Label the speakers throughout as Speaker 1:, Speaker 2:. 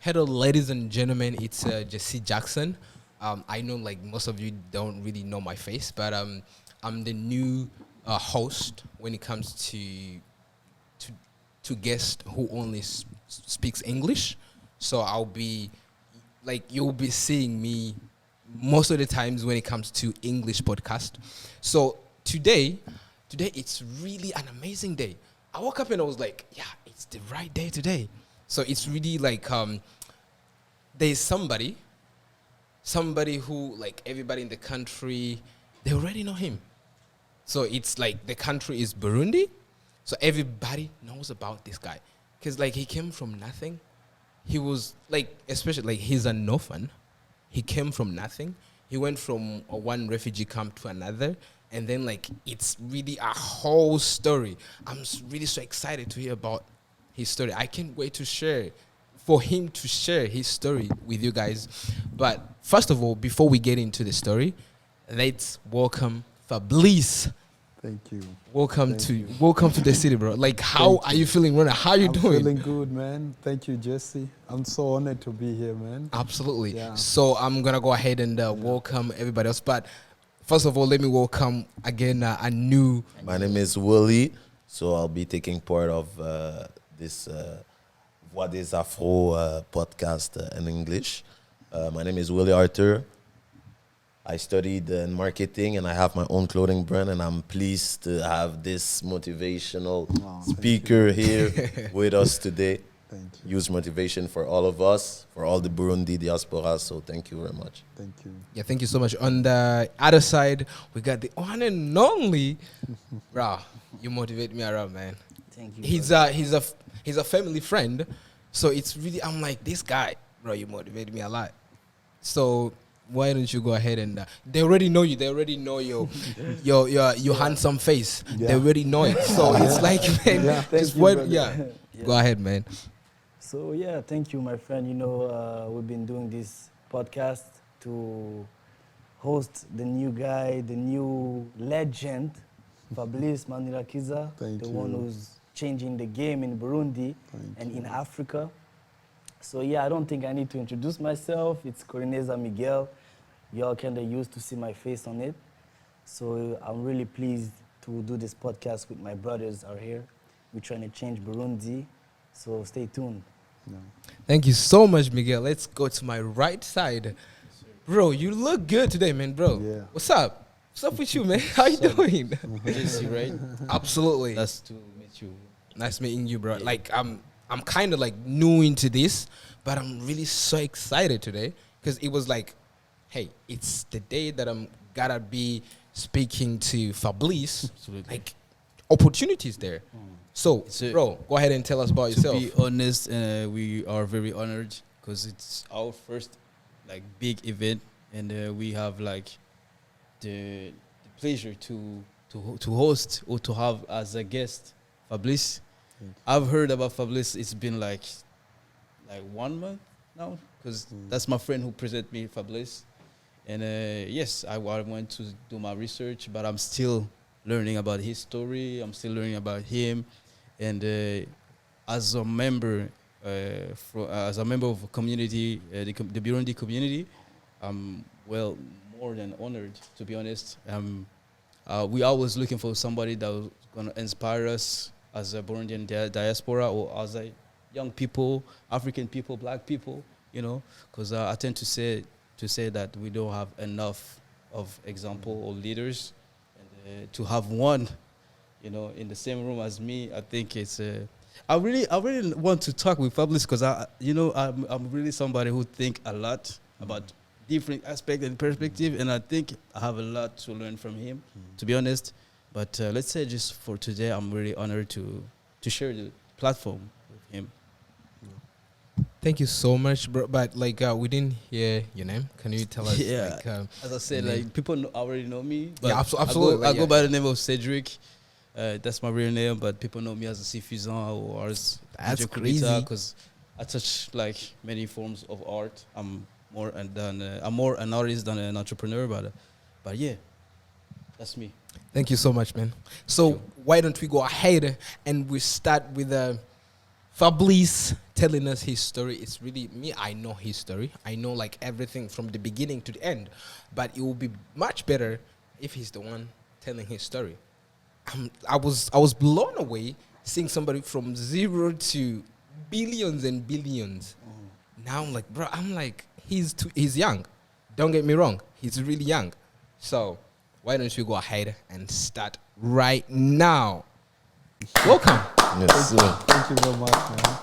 Speaker 1: Hello, ladies and gentlemen. It's Jesse Jackson. I know, like most of you, don't really know my face, but I'm the new host when it comes to guest who only speaks English. So I'll be like you'll be seeing me most of the times when it comes to English podcast. So today it's really an amazing day. I woke up and I was like, yeah, it's the right day today. So it's really like there's somebody who, like, everybody in the country, they already know him. So it's like the country is Burundi. So everybody knows about this guy. Because, like, he came from nothing. He was, like, especially, like, he's an orphan. He came from nothing. He went from one refugee camp to another. And then, like, it's really a whole story. I'm really so excited to hear about his story. I can't wait for him to share his story with you guys. But first of all, before we get into the story, let's welcome Fablice.
Speaker 2: Thank you.
Speaker 1: Welcome to the city, bro. Like, how are you feeling, Rona? How are you doing?
Speaker 2: I'm feeling good, man. Thank you, Jesse. I'm so honored to be here, man.
Speaker 1: Absolutely.
Speaker 2: Yeah.
Speaker 1: So I'm gonna go ahead and welcome everybody else. But first of all, let me welcome again a new.
Speaker 3: My name is Willie, so I'll be taking part of this Voix des Afro podcast in English. My name is Willie Arthur. I studied in marketing and I have my own clothing brand, and I'm pleased to have this motivational speaker here with us today.
Speaker 2: Thank you.
Speaker 3: Use motivation for all of us, for all the Burundi diaspora, so thank you very much.
Speaker 2: Thank you.
Speaker 1: Yeah, thank you so much. On the other side, we got the one and only. Bro, you motivate me around, man.
Speaker 4: Thank you.
Speaker 1: He's a family friend, so it's really, I'm like, this guy, bro, you motivate me a lot. So why don't you go ahead and they already know you. They already know your handsome face.
Speaker 2: Yeah.
Speaker 1: They already know it. So it's like, man,
Speaker 2: Yeah.
Speaker 1: just
Speaker 4: Thank you,
Speaker 1: what?
Speaker 4: brother.
Speaker 1: Yeah. Go ahead, man.
Speaker 4: So yeah, thank you, my friend. You know, we've been doing this podcast to host the new guy, the new legend, Fablice Manirakiza,
Speaker 2: Thank
Speaker 4: the
Speaker 2: you.
Speaker 4: one who's changing the game in Burundi
Speaker 2: Thank
Speaker 4: and
Speaker 2: you.
Speaker 4: in Africa. So yeah, I don't think I need to introduce myself. It's Corineza Miguel. Y'all kind of used to see my face on it. So I'm really pleased to do this podcast with my brothers out here. We're trying to change Burundi. So stay tuned.
Speaker 2: No.
Speaker 1: Thank you so much, Miguel. Let's go to my right side. Bro, you look good today, man, bro.
Speaker 2: Yeah.
Speaker 1: What's up? What's up with you, man? How you doing?
Speaker 5: Jesse, right?
Speaker 1: Absolutely.
Speaker 5: Nice to meet you.
Speaker 1: Nice meeting you, bro.
Speaker 5: Yeah.
Speaker 1: Like, I'm kind of like new into this, but I'm really so excited today because it was like, hey, it's the day that I'm gotta be speaking to Fablice.
Speaker 5: Absolutely.
Speaker 1: Like, opportunities there. So,
Speaker 5: So-
Speaker 1: bro, go ahead and tell us about
Speaker 5: To
Speaker 1: yourself.
Speaker 5: be honest, we are very honored because it's our first like big event, and we have like the pleasure to host or to have as a guest Fablice. I've heard about Fablice. It's been like 1 month now because that's my friend who presented me Fablice. And yes, I went to do my research, but I'm still learning about his story. I'm still learning about him, and as a member, as a member of a community, the Burundi community, I'm more than honored, to be honest. We always looking for somebody that was gonna inspire us as a Burundian diaspora or as a young people, African people, Black people, you know, because I tend to say that we don't have enough of example or leaders, and to have one, you know, in the same room as me, I think it's. I really want to talk with Fablice because I'm really somebody who think a lot about different aspects and perspective, and I think I have a lot to learn from him, to be honest. But let's say just for today, I'm really honored to share the platform with him.
Speaker 1: Thank you so much, bro. But like, we didn't hear your name. Can you tell us?
Speaker 5: Yeah.
Speaker 1: Like,
Speaker 5: As I said,
Speaker 1: name?
Speaker 5: like people already know me. But
Speaker 1: Yeah, absolutely,
Speaker 5: I go
Speaker 1: yeah.
Speaker 5: by the name of Cedric. That's my real name, but people know me as a Suffisan or as
Speaker 1: That's crazy.
Speaker 5: because I touch like many forms of art. I'm more an artist than an entrepreneur, but yeah, that's me.
Speaker 1: Thank you so much, man. So why don't we go ahead and we start with Fablice telling us his story. It's really me. I know his story. I know like everything from the beginning to the end. But it will be much better if he's the one telling his story. I was blown away seeing somebody from zero to billions and billions. Now I'm like, bro, he's young. Don't get me wrong. He's really young. So why don't you go ahead and start right now? Welcome.
Speaker 3: Yes, sir.
Speaker 2: Thank you very much, man.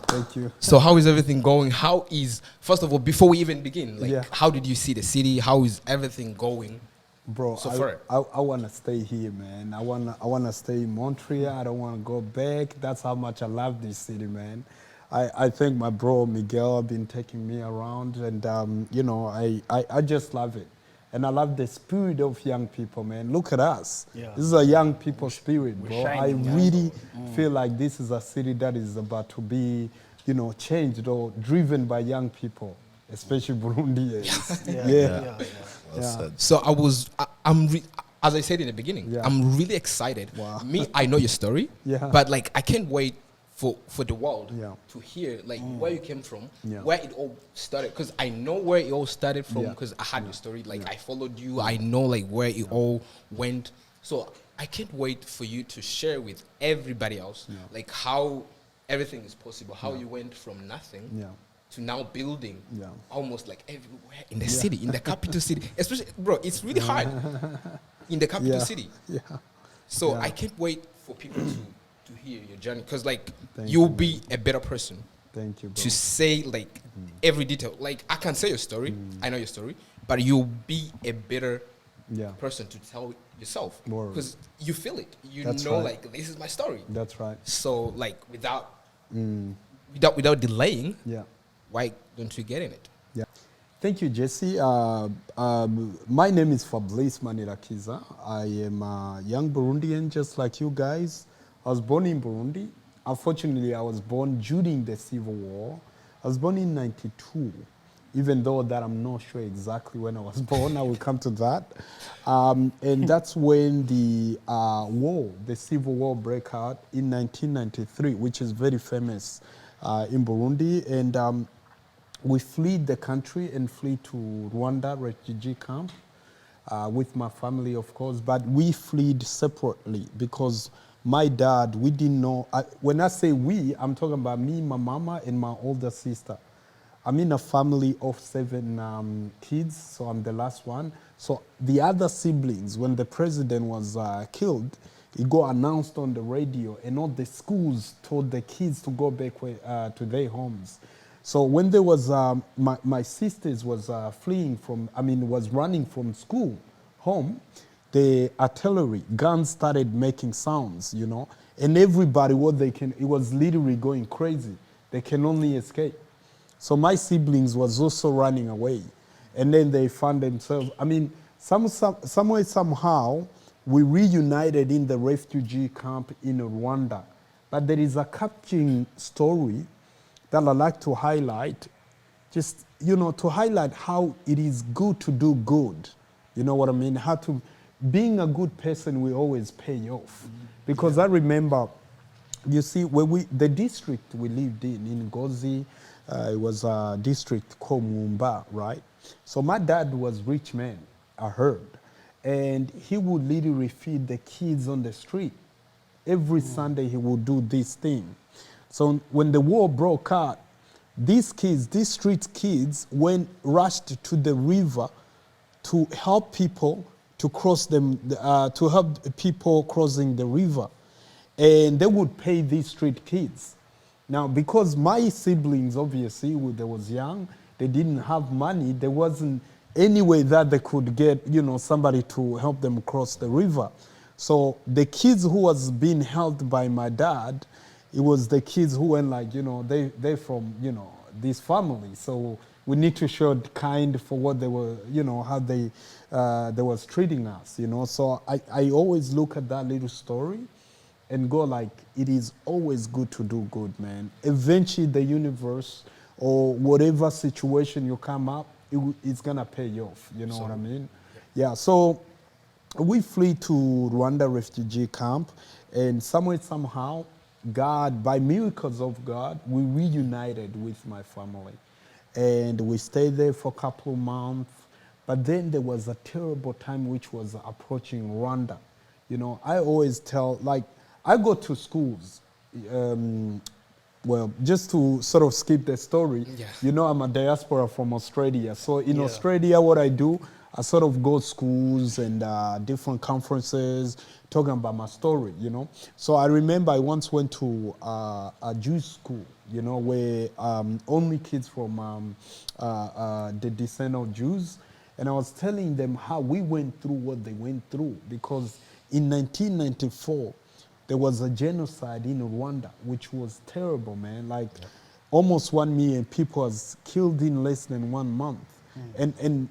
Speaker 2: Thank you.
Speaker 1: So how is everything going? First of all, before we even begin, like,
Speaker 2: Yeah.
Speaker 1: how did you see the city? How is everything going?
Speaker 2: Bro,
Speaker 1: So far.
Speaker 2: I want to stay here, man. I want to stay in Montreal. I don't want to go back. That's how much I love this city, man. I think my bro Miguel been taking me around, and you know, I just love it. And I love the spirit of young people, man. Look at us.
Speaker 4: Yeah.
Speaker 2: This is a young people spirit,
Speaker 4: we're
Speaker 2: bro.
Speaker 4: shining,
Speaker 2: I
Speaker 4: yeah.
Speaker 2: really feel like this is a city that is about to be, you know, changed or driven by young people, especially Burundians.
Speaker 4: Yeah.
Speaker 3: Well
Speaker 2: Yeah.
Speaker 3: said.
Speaker 1: So as I said in the beginning,
Speaker 2: Yeah.
Speaker 1: I'm really excited.
Speaker 2: Wow.
Speaker 1: Me, I know your story,
Speaker 2: Yeah.
Speaker 1: but like I can't wait for the world
Speaker 2: Yeah.
Speaker 1: to hear like where you came from,
Speaker 2: Yeah.
Speaker 1: where it all started. Because I know where it all started from
Speaker 2: Yeah.
Speaker 1: because I had your story. Like I followed you. I know like where it all went. So I can't wait for you to share with everybody else like how everything is possible, how you went from nothing
Speaker 2: Yeah.
Speaker 1: to now building
Speaker 2: Yeah.
Speaker 1: almost like everywhere in the city, in the capital city. Especially, bro, it's really hard in the capital city.
Speaker 2: Yeah.
Speaker 1: So
Speaker 2: Yeah.
Speaker 1: I can't wait for people to hear your journey because like
Speaker 2: Thank
Speaker 1: you'll
Speaker 2: you,
Speaker 1: be a better person
Speaker 2: Thank you, bro.
Speaker 1: to say like every detail. Like I can say your story, I know your story, but you'll be a better
Speaker 2: Yeah.
Speaker 1: person to tell yourself
Speaker 2: Word.
Speaker 1: because you feel it. You
Speaker 2: That's
Speaker 1: know,
Speaker 2: right.
Speaker 1: like this is my story.
Speaker 2: That's right.
Speaker 1: So like without delaying,
Speaker 2: Yeah.
Speaker 1: why don't you get in it?
Speaker 2: Yeah. Thank you, Jesse. My name is Fablice Manirakiza. I am a young Burundian, just like you guys. I was born in Burundi. Unfortunately, I was born during the Civil War. I was born in '92, even though that I'm not sure exactly when I was born. I will come to that. And that's when the the Civil War, broke out in 1993, which is very famous in Burundi. And we fled the country and fled to Rwanda refugee camp with my family, of course, but we fled separately because my dad, we didn't know. When I say we, I'm talking about me, my mama, and my older sister. I'm in a family of 7 kids, so I'm the last one. So the other siblings, when the president was killed, it got announced on the radio, and all the schools told the kids to go back to their homes. So when there was, my sisters was fleeing from, was running from school home, the artillery guns started making sounds, you know, and everybody, it was literally going crazy. They can only escape. So my siblings was also running away, and then they found themselves, some way, somehow, we reunited in the refugee camp in Rwanda. But there is a capturing story that I like to highlight, just, you know, to highlight how it is good to do good. You know what I mean? Being a good person will always pay off. Because I remember, you see, the district we lived in Ngozi, it was a district called Mumba, right? So my dad was rich man, I heard. And he would literally feed the kids on the street. Every Sunday he would do this thing. So when the war broke out, these street kids rushed to the river to help people to cross to help people crossing the river. And they would pay these street kids. Now, because my siblings, obviously, they was young, they didn't have money, there wasn't any way that they could get, you know, somebody to help them cross the river. So the kids who was being helped by my dad, it was the kids who went like, you know, they're from, you know, this family. So we need to show kind for what they were, you know, how they was treating us, you know. So I always look at that little story and go like, it is always good to do good, man. Eventually the universe or whatever situation you come up, it's gonna pay you off, you know what I mean? Yeah, so we flee to Rwanda refugee camp, and somehow God, by miracles of God, we reunited with my family. And we stayed there for a couple of months. But then there was a terrible time which was approaching Rwanda. You know, I always tell, like, I go to schools. Well, just to sort of skip the story,
Speaker 1: Yeah.
Speaker 2: you know, I'm a diaspora from Australia. So in
Speaker 4: Yeah.
Speaker 2: Australia, what I do, I sort of go schools and different conferences talking about my story, you know. So I remember I once went to a Jewish school, you know, where only kids from the descent of Jews. And I was telling them how we went through what they went through. Because in 1994, there was a genocide in Rwanda, which was terrible, man. Like almost 1 million people was killed in less than 1 month. And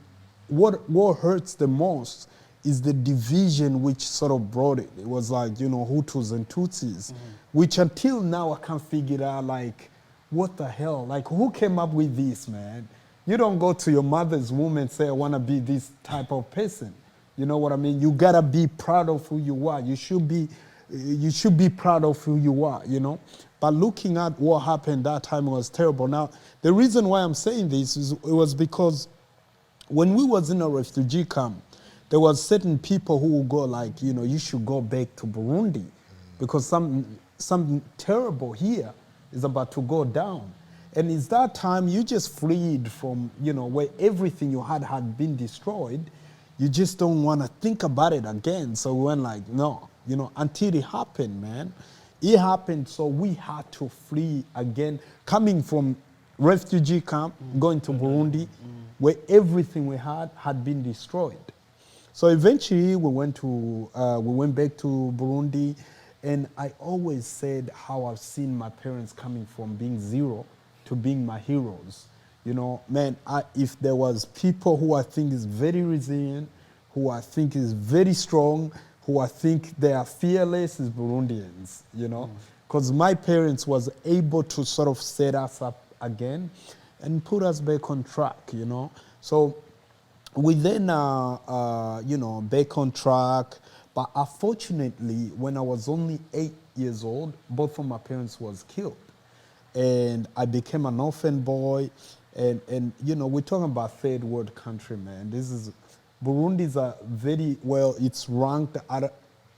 Speaker 2: what hurts the most is the division which sort of brought it. It was like, you know, Hutus and Tutsis, which until now I can't figure out, like, what the hell? Like, who came up with this, man? You don't go to your mother's womb and say, I want to be this type of person. You know what I mean? You got to be proud of who you are. You should be proud of who you are, you know? But looking at what happened that time was terrible. Now, the reason why I'm saying this is it was because when we was in a refugee camp, there was certain people who would go like, you know, you should go back to Burundi because something terrible here is about to go down. And it's that time you just freed from, you know, where everything you had been destroyed. You just don't want to think about it again. So we went like, no, you know, until it happened, man. It happened, so we had to flee again, coming from refugee camp, going to Burundi, where everything we had been destroyed. So eventually we went back to Burundi, and I always said how I've seen my parents coming from being zero to being my heroes. You know, man, if there was people who I think is very resilient, who I think is very strong, who I think they are fearless, is Burundians, you know. Because my parents was able to sort of set us up again and put us back on track, you know. So we then, you know, back on track. But unfortunately, when I was only 8 years old, both of my parents was killed. And I became an orphan boy. And you know, we're talking about third world country, man. Burundi is a very, well, it's ranked at,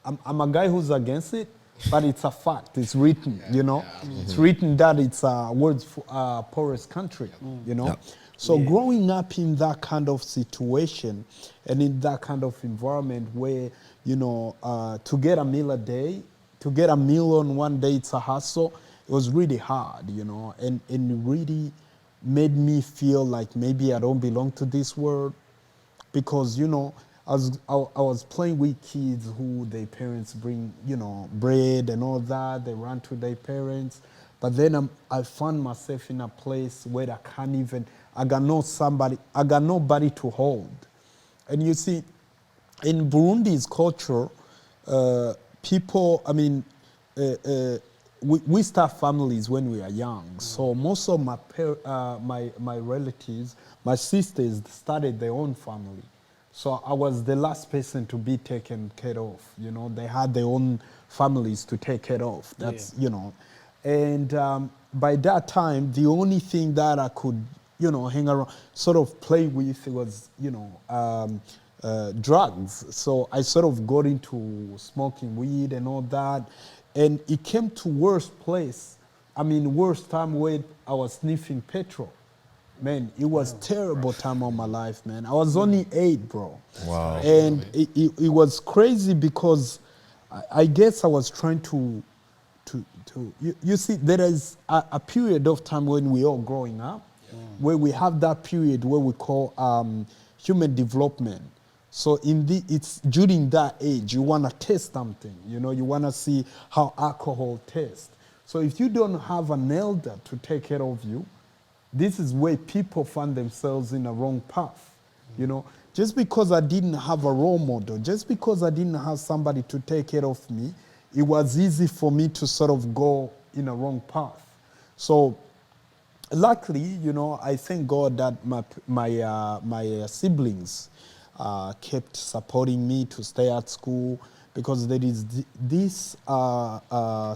Speaker 2: I'm a guy who's against it, but it's a fact. It's written, you know. It's written that it's a world's poorest country, you know. So growing up in that kind of situation and in that kind of environment where, you know, to get a meal a day, to get a meal on one day, it's a hustle. It was really hard, you know, and it really made me feel like maybe I don't belong to this world. Because, you know, I was playing with kids who their parents bring, you know, bread and all that. They run to their parents. But then I found myself in a place where I can't even, I got nobody to hold. And you see, in Burundi's culture, people, I mean, we start families when we are young. So most of my relatives, my sisters started their own family. So I was the last person to be taken care of. You know, they had their own families to take care of. That's, you know. And by that time, the only thing that I could, you know, hang around, sort of play with was, you know, drugs. So I sort of got into smoking weed and all that. And it came to worst place. I mean, worst time where I was sniffing petrol. Man, it was terrible time of my life, man. I was only 8, bro.
Speaker 3: Wow.
Speaker 2: And it was crazy because I guess I was trying to you see, there is a period of time when we all growing up, where we have that period where we call human development. So it's during that age, you want to test something, you know, you want to see how alcohol tastes. So if you don't have an elder to take care of you, this is where people find themselves in a wrong path, you know. Just because I didn't have a role model, just because I didn't have somebody to take care of me, it was easy for me to sort of go in a wrong path. So luckily, you know, I thank God that my siblings kept supporting me to stay at school, because there is this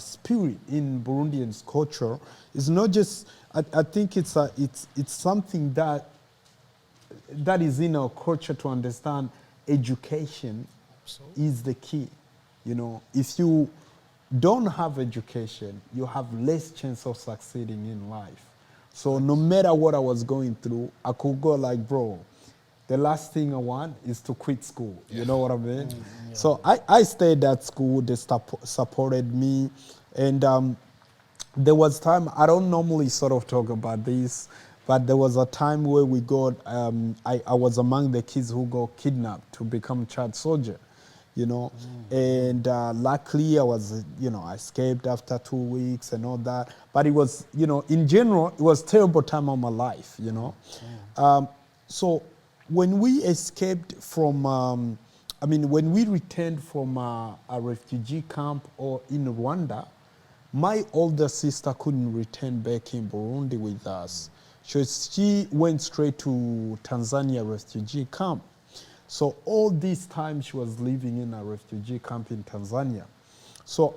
Speaker 2: spirit in Burundian culture. It's not just, I think it's something that is in our culture to understand education is the key. You know, if you don't have education, you have less chance of succeeding in life. So no matter what I was going through, I could go like, bro, the last thing I want is to quit school. You know what I mean? Yeah. So I stayed at school. They supported me. And there was time, I don't normally sort of talk about this, but there was a time where we got, I was among the kids who got kidnapped to become child soldier. You know, and luckily I was, you know, I escaped after 2 weeks and all that. But it was, you know, in general, it was a terrible time of my life, you know. So when we escaped from, when we returned from a refugee camp or in Rwanda, my older sister couldn't return back in Burundi with us. So she went straight to Tanzania refugee camp. So all this time she was living in a refugee camp in Tanzania. So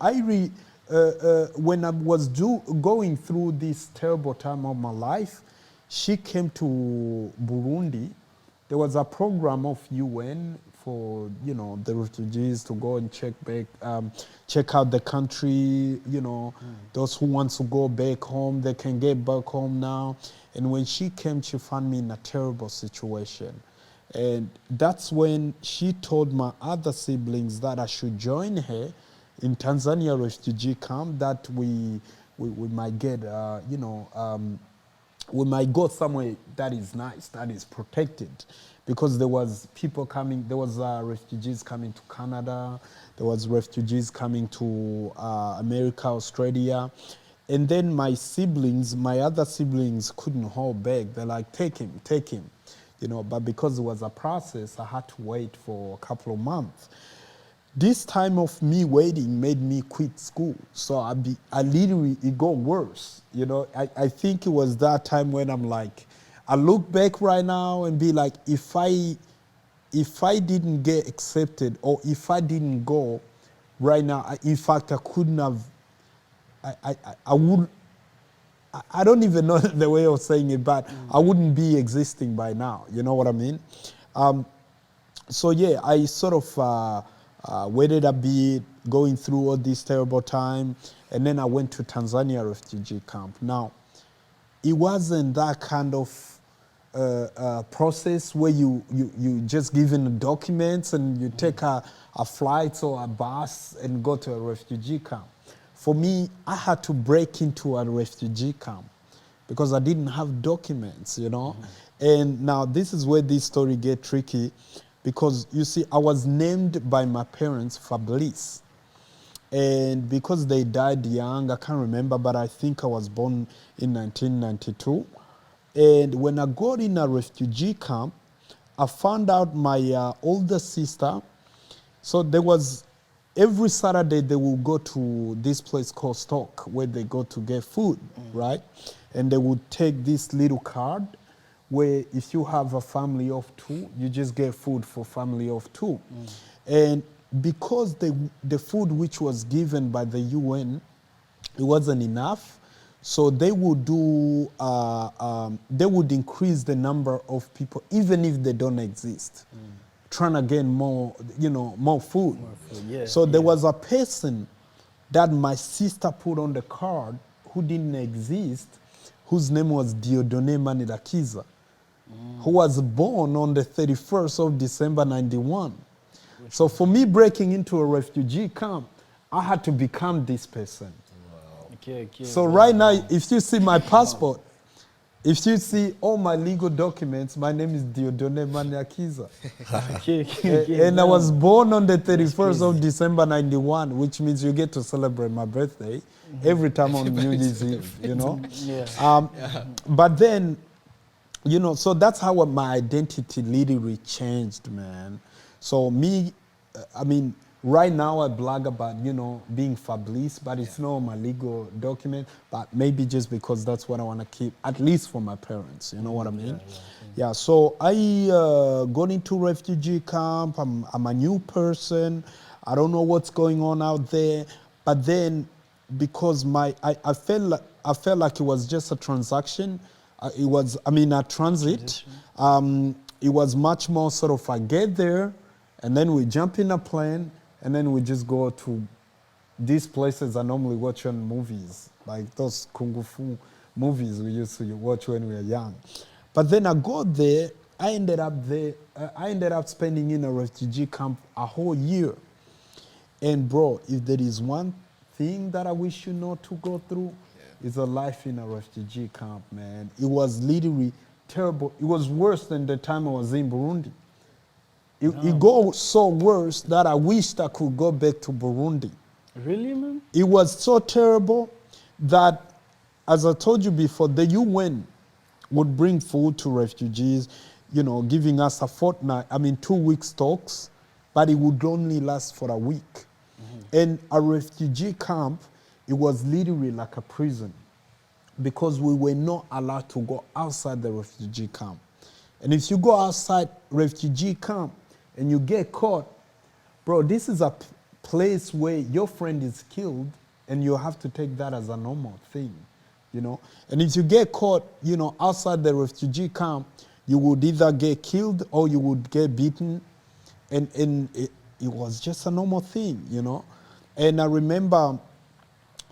Speaker 2: when I was going through this terrible time of my life, she came to Burundi. There was a program of UN for, you know, the refugees to go and check out the country, you know, those who want to go back home, they can get back home now. And when she came, she found me in a terrible situation. And that's when she told my other siblings that I should join her in Tanzania refugee camp, that we might get, we might go somewhere that is nice, that is protected. Because there was people coming, there was refugees coming to Canada, there was refugees coming to America, Australia. And then my other siblings couldn't hold back. They're like, take him. You know, but because it was a process, I had to wait for a couple of months. This time of me waiting made me quit school. So I literally, it got worse. You know, I think it was that time when I'm like, I look back right now and be like, if I didn't get accepted or if I didn't go right now, in fact, I couldn't have, I would, I don't even know the way of saying it, but I wouldn't be existing by now. You know what I mean? So yeah, I sort of waited a bit, going through all this terrible time, and then I went to Tanzania refugee camp. Now, it wasn't that kind of process where you just given documents and you take a flight or a bus and go to a refugee camp. For me, I had to break into a refugee camp because I didn't have documents, you know. And now this is where this story gets tricky, because you see, I was named by my parents Fablice. And because they died young, I can't remember, but I think I was born in 1992. And when I got in a refugee camp, I found out my older sister, so there was, every Saturday they will go to this place called Stock where they go to get food, right? And they would take this little card where if you have a family of 2, you just get food for family of 2. And because the food which was given by the UN, it wasn't enough, so they would do, they would increase the number of people even if they don't exist. Trying to get more, you know, more food. Yeah, so there was a person that my sister put on the card who didn't exist, whose name was Fablice Manirakiza, who was born on the 31st of December 91. So for me breaking into a refugee camp, I had to become this person. Okay. So right now, if you see my passport, if you see all my legal documents, my name is Fablice Manirakiza. And I was born on the 31st of December 91, which means you get to celebrate my birthday every time on New Year's Eve, you know? But then, you know, so that's how my identity literally changed, man. So me, right now I blog about, you know, being Fablice, but it's not my legal document, but maybe just because that's what I want to keep, at least for my parents, you know what I mean? Yeah, so I got into refugee camp. I'm a new person. I don't know what's going on out there. But then, because I felt like it was just a transaction. A transit. It was much more sort of I get there, and then we jump in a plane, and then we just go to these places I normally watch on movies, like those kung fu movies we used to watch when we were young. But then I got there. I ended up spending in a refugee camp a whole year. And bro, if there is one thing that I wish you not to go through, it's a life in a refugee camp, man. It was literally terrible. It was worse than the time I was in Burundi. It got so worse that I wished I could go back to Burundi.
Speaker 4: Really, man?
Speaker 2: It was so terrible that, as I told you before, the UN would bring food to refugees, giving us a fortnight, 2 weeks talks, but it would only last for a week. Mm-hmm. And a refugee camp, it was literally like a prison because we were not allowed to go outside the refugee camp. And if you go outside refugee camp and you get caught, bro, this is a place where your friend is killed and you have to take that as a normal thing, And if you get caught, outside the refugee camp, you would either get killed or you would get beaten. And it was just a normal thing, And I remember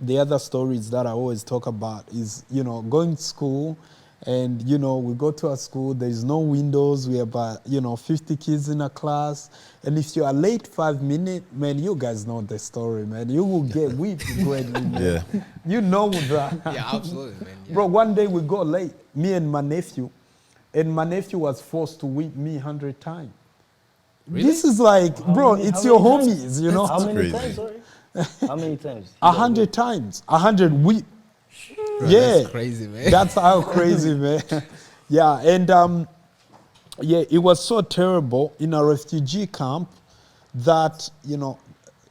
Speaker 2: the other stories that I always talk about is, going to school and, we go to a school, there's no windows, we have about, 50 kids in a class. And if you are late 5 minutes, man, you guys know the story, man. You will get whipped greatly, man.
Speaker 3: Yeah.
Speaker 2: You know that.
Speaker 1: Yeah, absolutely, man. Yeah.
Speaker 2: Bro, one day we got late, me and my nephew was forced to whip me 100 times.
Speaker 1: Really?
Speaker 2: This is like, it's your homies,
Speaker 4: How many
Speaker 3: crazy.
Speaker 4: times, sorry? How many times?
Speaker 2: 100 times. 100 whip.
Speaker 1: Bro,
Speaker 2: Yeah.
Speaker 1: that's crazy, man.
Speaker 2: That's how crazy, man. Yeah, and it was so terrible in a refugee camp that,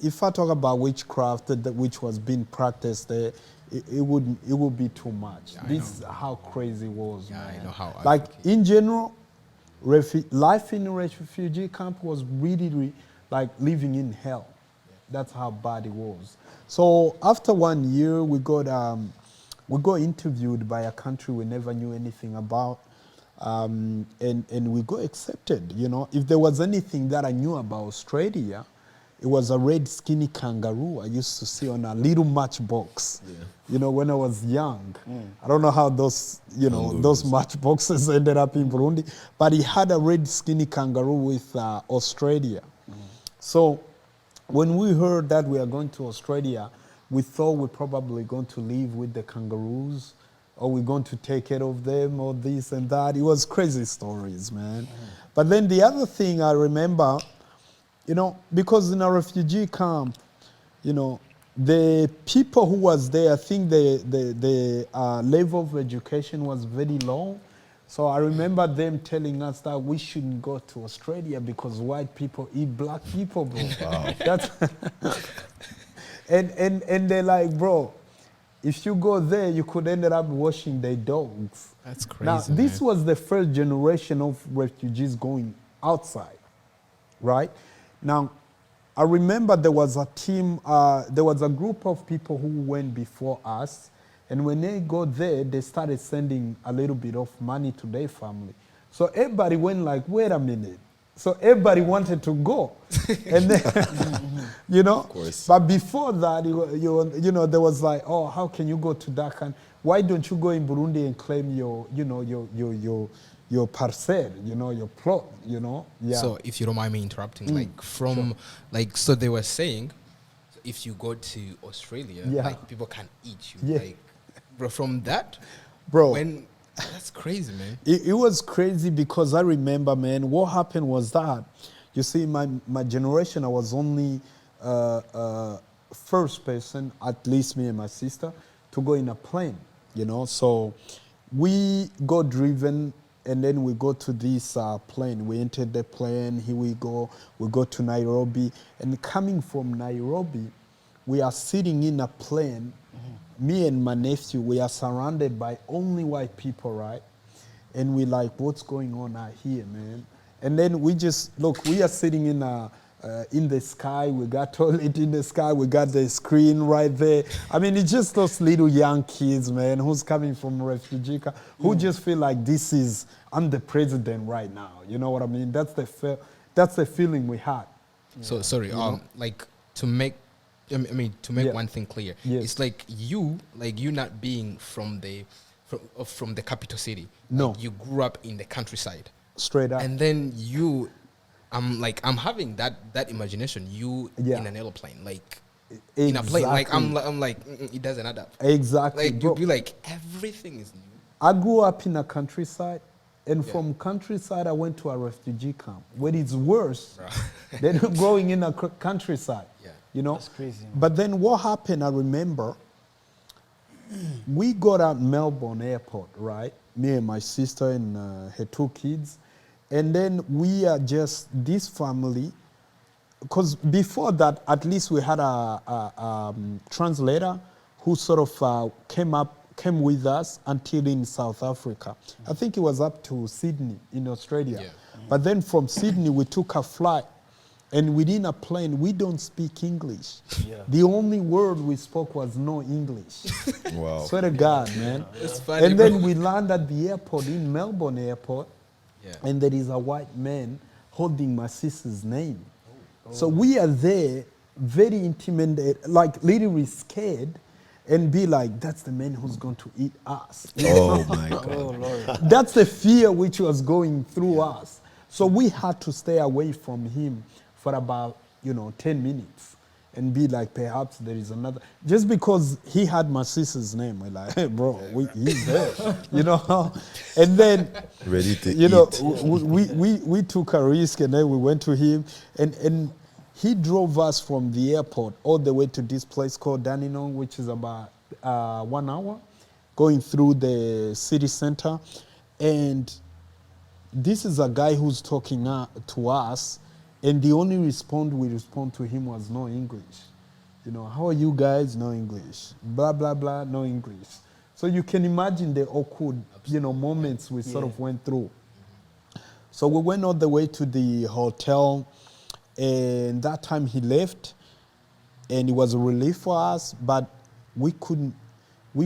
Speaker 2: if I talk about witchcraft which was being practiced there, it would be too much.
Speaker 1: Yeah,
Speaker 2: This is how crazy it was,
Speaker 1: Yeah,
Speaker 2: man.
Speaker 1: I know how.
Speaker 2: Like, in general, life in a refugee camp was really like living in hell. That's how bad it was. So after 1 year, we got interviewed by a country we never knew anything about, and we got accepted. If there was anything that I knew about Australia, it was a red skinny kangaroo I used to see on a little matchbox. Yeah. When I was young. I don't know how those matchboxes ended up in Burundi, but he had a red skinny kangaroo with Australia. So when we heard that we are going to Australia, we thought we're probably going to live with the kangaroos, or we're going to take care of them, or this and that. It was crazy stories, man. But then the other thing I remember, because in a refugee camp, the people who was there, I think the level of education was very low. So I remember them telling us that we shouldn't go to Australia because white people eat black people, bro. Wow. That's and they're like, bro, if you go there, you could end up washing their dogs.
Speaker 1: That's crazy.
Speaker 2: Now, this was the first generation of refugees going outside, right? Now, I remember there was a team, there was a group of people who went before us. And when they got there, they started sending a little bit of money to their family. So everybody went like, wait a minute. So everybody wanted to go. And then,
Speaker 3: Of course.
Speaker 2: But before that, there was like, oh, how can you go to that country? Why don't you go in Burundi and claim your parcel, your plot, Yeah.
Speaker 1: So if you don't mind me interrupting, so they were saying, if you go to Australia, like people can eat you.
Speaker 2: Yeah.
Speaker 1: Like, bro, from that,
Speaker 2: Bro.
Speaker 1: That's crazy, man.
Speaker 2: It was crazy because I remember, man, what happened was that, you see, my generation, I was only first person, at least me and my sister, to go in a plane, So we got driven and then we go to this plane. We entered the plane, here we go to Nairobi. And coming from Nairobi, we are sitting in a plane. Me and my nephew, we are surrounded by only white people, right? And we like, what's going on out here, man? And then we just, look, we are sitting in in the sky, we got toilet in the sky, we got the screen right there. I mean, it's just those little young kids, man, who's coming from refugee camp, who just feel like I'm the president right now. You know what I mean? That's the feeling we had.
Speaker 1: So sorry, like to make one thing clear,
Speaker 2: Yes.
Speaker 1: it's like you not being from the capital city.
Speaker 2: No.
Speaker 1: Like you grew up in the countryside,
Speaker 2: Straight up.
Speaker 1: and then I'm having that imagination. You
Speaker 2: Yeah.
Speaker 1: in an airplane, like in a plane. Like
Speaker 2: Exactly.
Speaker 1: I'm like it doesn't add up.
Speaker 2: Exactly.
Speaker 1: Like
Speaker 2: bro.
Speaker 1: you'd be like everything is new.
Speaker 2: I grew up in a countryside, and from countryside I went to a refugee camp, where it's worse than growing in a countryside.
Speaker 1: Yeah.
Speaker 2: You know?
Speaker 4: That's crazy, man.
Speaker 2: But then what happened, I remember, we got at Melbourne airport, right? Me and my sister and her 2 kids. And then we are just this family, because before that, at least we had a translator who sort of came with us until in South Africa. I think it was up to Sydney in Australia.
Speaker 1: Yeah.
Speaker 2: But then from Sydney, we took a flight, and within a plane, we don't speak English.
Speaker 4: Yeah.
Speaker 2: The only word we spoke was no English.
Speaker 3: Wow.
Speaker 2: Swear to God, man.
Speaker 1: It's funny,
Speaker 2: And
Speaker 1: bro.
Speaker 2: then we land at the airport, in Melbourne airport,
Speaker 1: Yeah.
Speaker 2: and there is a white man holding my sister's name. So we are there, very intimidated, like literally scared, and be like, that's the man who's going to eat us.
Speaker 3: Oh my God.
Speaker 4: Oh, Lord.
Speaker 2: That's the fear which was going through us. So we had to stay away from him for about 10 minutes and be like, perhaps there is another, just because he had my sister's name. We're like, hey, bro, he's there, and then
Speaker 3: Ready to eat.
Speaker 2: we took a risk, and then we went to him, and he drove us from the airport all the way to this place called Dandenong, which is about 1 hour, going through the city center. And this is a guy who's talking to us, and the only we respond to him was no English. How are you guys? No English. Blah, blah, blah, no English. So you can imagine the awkward, moments we sort of went through. So we went all the way to the hotel, and that time he left, and it was a relief for us, but we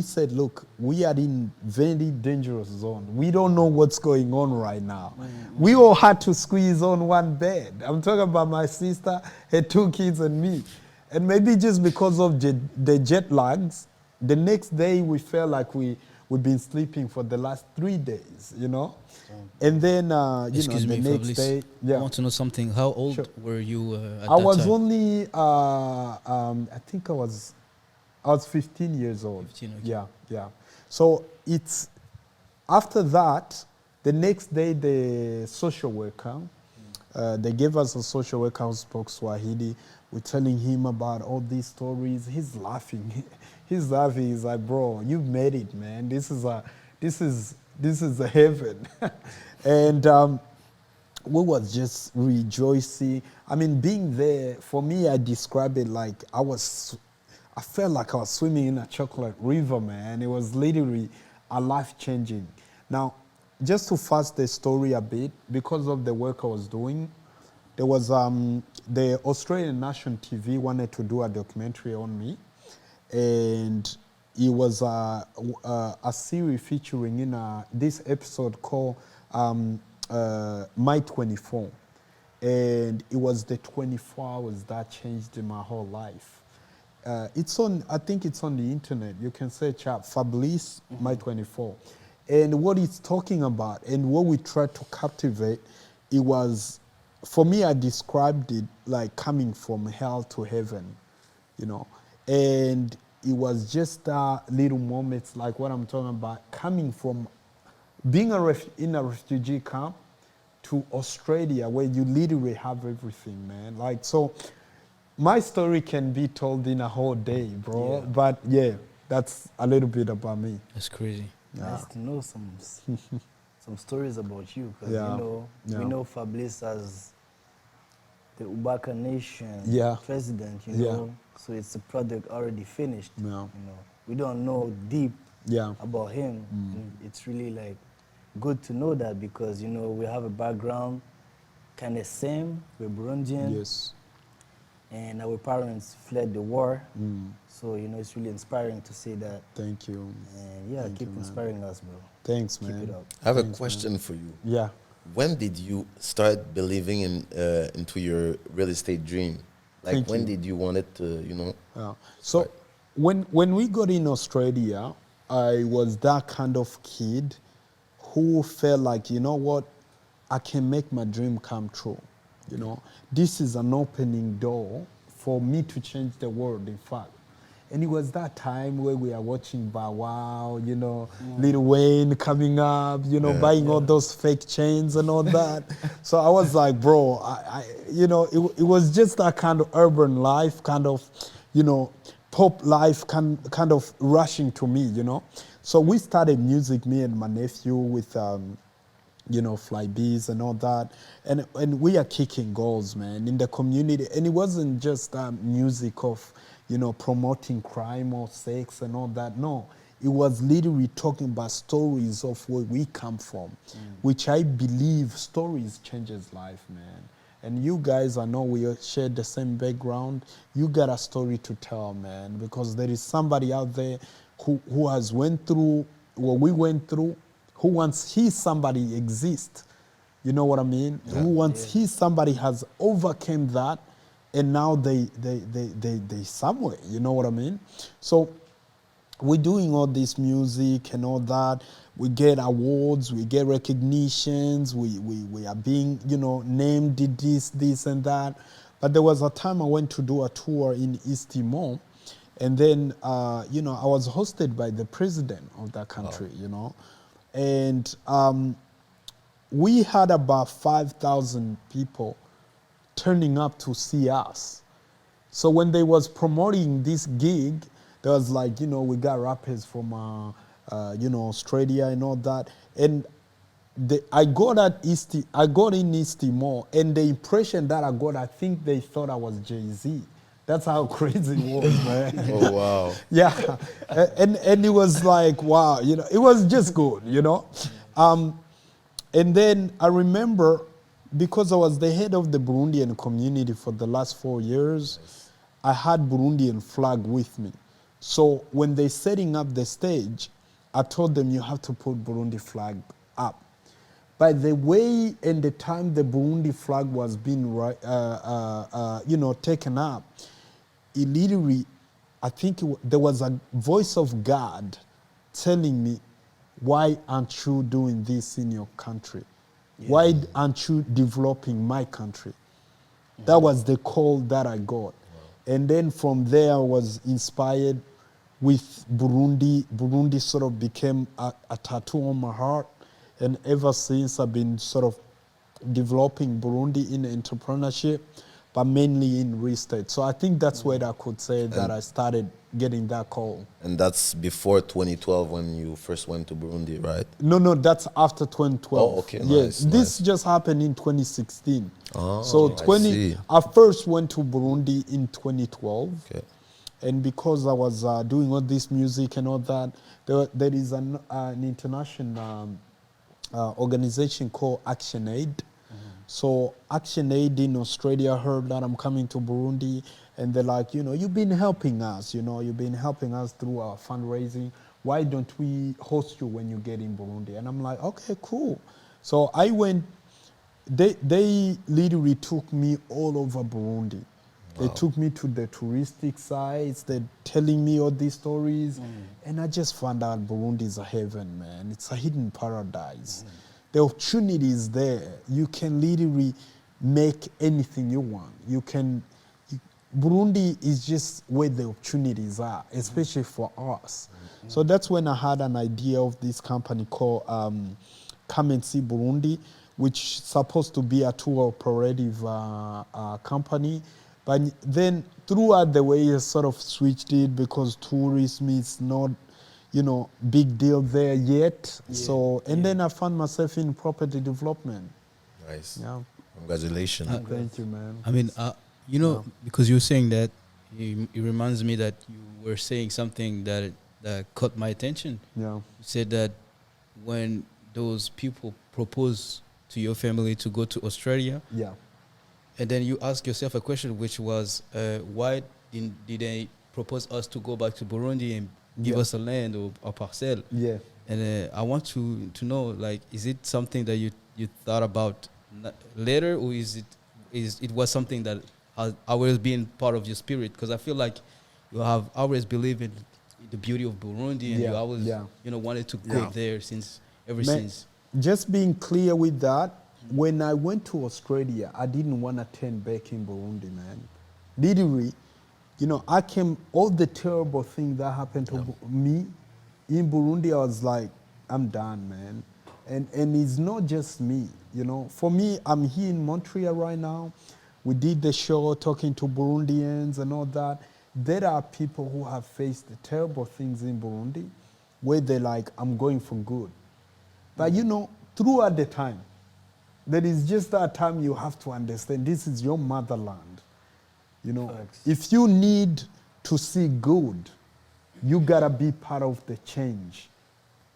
Speaker 2: said, look, we are in very dangerous zone. We don't know what's going on right now. We all had to squeeze on one bed. I'm talking about my sister, her 2 kids, and me. And maybe just because of the jet lags, the next day we felt like we've been sleeping for the last 3 days, And then,
Speaker 5: Excuse
Speaker 2: the
Speaker 5: me,
Speaker 2: next
Speaker 5: Fablice.
Speaker 2: day,
Speaker 5: I want to know something. How old
Speaker 2: Sure.
Speaker 5: were you at
Speaker 2: I
Speaker 5: that
Speaker 2: was
Speaker 5: time?
Speaker 2: only, I think I was 15 years old.
Speaker 5: 15, okay.
Speaker 2: Yeah. So it's after that, the next day, the social worker, they gave us a social worker who spoke Swahili. We're telling him about all these stories. He's laughing. He's laughing. He's like, bro, you've made it, man. This is a heaven. And we was just rejoicing. I mean, being there, for me, I describe it like I felt like I was swimming in a chocolate river, man. It was literally a life-changing. Now, just to fast the story a bit, because of the work I was doing, there was the Australian National TV wanted to do a documentary on me, and it was a series featuring in this episode called My 24, and it was the 24 hours that changed my whole life. I think it's on the internet. You can search up Fablice My 24. And what it's talking about and what we tried to captivate, it was, for me, I described it like coming from hell to heaven, And it was just little moments like what I'm talking about, coming from being in a refugee camp to Australia, where you literally have everything, man. Like, so my story can be told in a whole day, bro.
Speaker 4: Yeah.
Speaker 2: But yeah, that's a little bit about me.
Speaker 5: That's crazy.
Speaker 4: Nice to know some stories about you, because
Speaker 2: Yeah.
Speaker 4: we know Fablice as the Ubaka Nation president,
Speaker 2: Yeah.
Speaker 4: So it's a product already finished.
Speaker 2: Yeah.
Speaker 4: We don't know deep
Speaker 2: Yeah.
Speaker 4: about him. And it's really like good to know that, because we have a background kind of same. We're Burundian.
Speaker 2: Yes.
Speaker 4: and our parents fled the war. So, you know, it's really inspiring to see that.
Speaker 2: Thank you.
Speaker 4: And yeah,
Speaker 2: Thank
Speaker 4: keep
Speaker 2: you, man.
Speaker 4: inspiring us, bro.
Speaker 2: Thanks,
Speaker 4: Keep
Speaker 2: man.
Speaker 4: it up.
Speaker 3: I have a
Speaker 2: Thanks,
Speaker 3: question for you.
Speaker 2: Yeah.
Speaker 3: When did you start believing into your real estate dream? Like,
Speaker 2: Thank
Speaker 3: when
Speaker 2: you.
Speaker 3: did you want it to, you know?
Speaker 2: Yeah. So when we got in Australia, I was that kind of kid who felt like, you know what, I can make my dream come true. You know, this is an opening door for me to change the world, in fact. And it was that time where we are watching Bow Wow, you know, Lil Wayne coming up, you know, buying all those fake chains and all that. So I was like, bro, you know, it was just that kind of urban life, kind of, you know, pop life kind of rushing to me, you know. So we started music, me and my nephew, with you know, Fly Bees and all that. And we are kicking goals, man, in the community. And it wasn't just music of, you know, promoting crime or sex and all that. No, it was literally talking about stories of where we come from, which I believe stories changes life, man. And you guys, I know we share the same background. You got a story to tell, man, because there is somebody out there who has went through what we went through, who wants his somebody exist. You know what I mean? Who wants his somebody has overcame that, and now they somewhere. You know what I mean? So we're doing all this music and all that. We get awards, we get recognitions, we are being, you know, named this and that. But there was a time I went to do a tour in East Timor, and then you know, I was hosted by the president of that country, you know. And we had about 5,000 people turning up to see us. So when they was promoting this gig, there was like, you know, we got rappers from, you know, Australia and all that. And I got in East Timor, and the impression that I got, I think they thought I was Jay-Z. That's how crazy it was, man.
Speaker 3: Oh, wow.
Speaker 2: Yeah, and it was like, wow, you know, it was just good, you know. And then I remember, because I was the head of the Burundian community for the last 4 years, I had Burundian flag with me. So when they setting up the stage, I told them, you have to put Burundi flag up. By the way, and the time the Burundi flag was being, you know, taken up, it literally, I think there was a voice of God telling me, why aren't you doing this in your country? Yeah. Why aren't you developing my country? Yeah. That was the call that I got. Wow. And then from there, I was inspired with Burundi. Burundi sort of became a tattoo on my heart. And ever since, I've been sort of developing Burundi in entrepreneurship, but mainly in real estate. So I think that's where I could say that I started getting that call. And
Speaker 3: that's before 2012 when you first went to Burundi, right?
Speaker 2: No, that's after 2012.
Speaker 3: Oh, okay,
Speaker 2: yes,
Speaker 3: nice,
Speaker 2: this just happened in 2016.
Speaker 3: Oh,
Speaker 2: so I first went to Burundi in 2012. Okay. And because I was doing all this music and all that, there is an international organization called ActionAid. So ActionAid in Australia heard that I'm coming to Burundi, and they're like, you know, you've been helping us, you know, you've been helping us through our fundraising. Why don't we host you when you get in Burundi? And I'm like, okay, cool. So I went, they literally took me all over Burundi. Wow. They took me to the touristic sites, they're telling me all these stories, and I just found out Burundi is a heaven, man. It's a hidden paradise. The opportunity is there. You can literally make anything you want. Burundi is just where the opportunities are, especially for us. So that's when I had an idea of this company called Come and See Burundi, which is supposed to be a tour operative company. But then throughout the way, I sort of switched it because tourism is not, you know, big deal there yet. Yeah. So, and then I found myself in property development.
Speaker 3: Nice.
Speaker 2: Yeah.
Speaker 3: Congratulations.
Speaker 2: Thank you, man.
Speaker 5: I mean, you know, because you were saying that, it reminds me that you were saying something that caught my attention.
Speaker 2: Yeah.
Speaker 5: You said that when those people propose to your family to go to Australia,
Speaker 2: yeah,
Speaker 5: And then you ask yourself a question, which was, why did they propose us to go back to Burundi and give us a land or a parcel?
Speaker 2: Yeah.
Speaker 5: And I want to know, like, is it something that you thought about later, or is it was something that has always been part of your spirit? Because I feel like you have always believed in the beauty of Burundi, and you always wanted to go there since.
Speaker 2: Just being clear with that, when I went to Australia, I didn't want to turn back in Burundi, man. Literally, I came, all the terrible things that happened to me in Burundi, I was like, I'm done, man. And it's not just me, For me, I'm here in Montreal right now. We did the show talking to Burundians and all that. There are people who have faced terrible things in Burundi where they're like, I'm going for good. But throughout the time, there is just that time you have to understand this is your motherland. If you need to see good, you gotta be part of the change,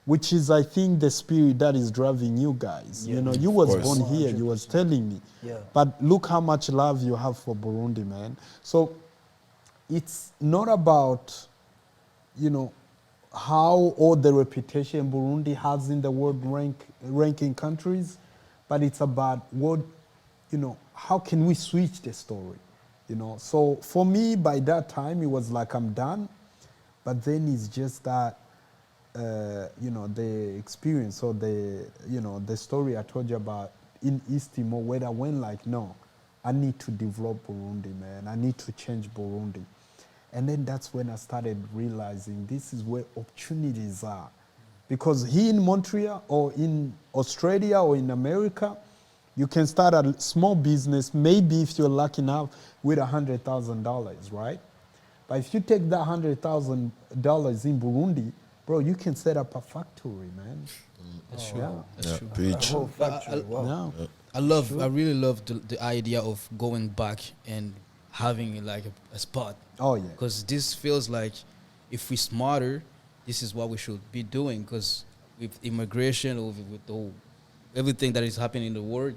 Speaker 2: which is, I think, the spirit that is driving you guys. You was born here, you was telling me.
Speaker 4: Yeah.
Speaker 2: But look how much love you have for Burundi, man. So it's not about, how all the reputation Burundi has in the world ranking countries, but it's about what, how can we switch the story, So for me, by that time, it was like, I'm done. But then it's just that, the experience or the story I told you about in East Timor, where I went like, no, I need to develop Burundi, man. I need to change Burundi. And then that's when I started realizing this is where opportunities are. Because here in Montreal or in Australia or in America, you can start a small business, maybe if you're lucky enough, with $100,000, right? But if you take that $100,000 in Burundi, bro, you can set up a factory, man.
Speaker 5: That's true.
Speaker 2: Yeah.
Speaker 5: That's true.
Speaker 3: Preach.
Speaker 5: I really love the idea of going back and having like a spot.
Speaker 2: Oh, yeah.
Speaker 5: Because this feels like if we're smarter, this is what we should be doing. Because with immigration or with everything that is happening in the world,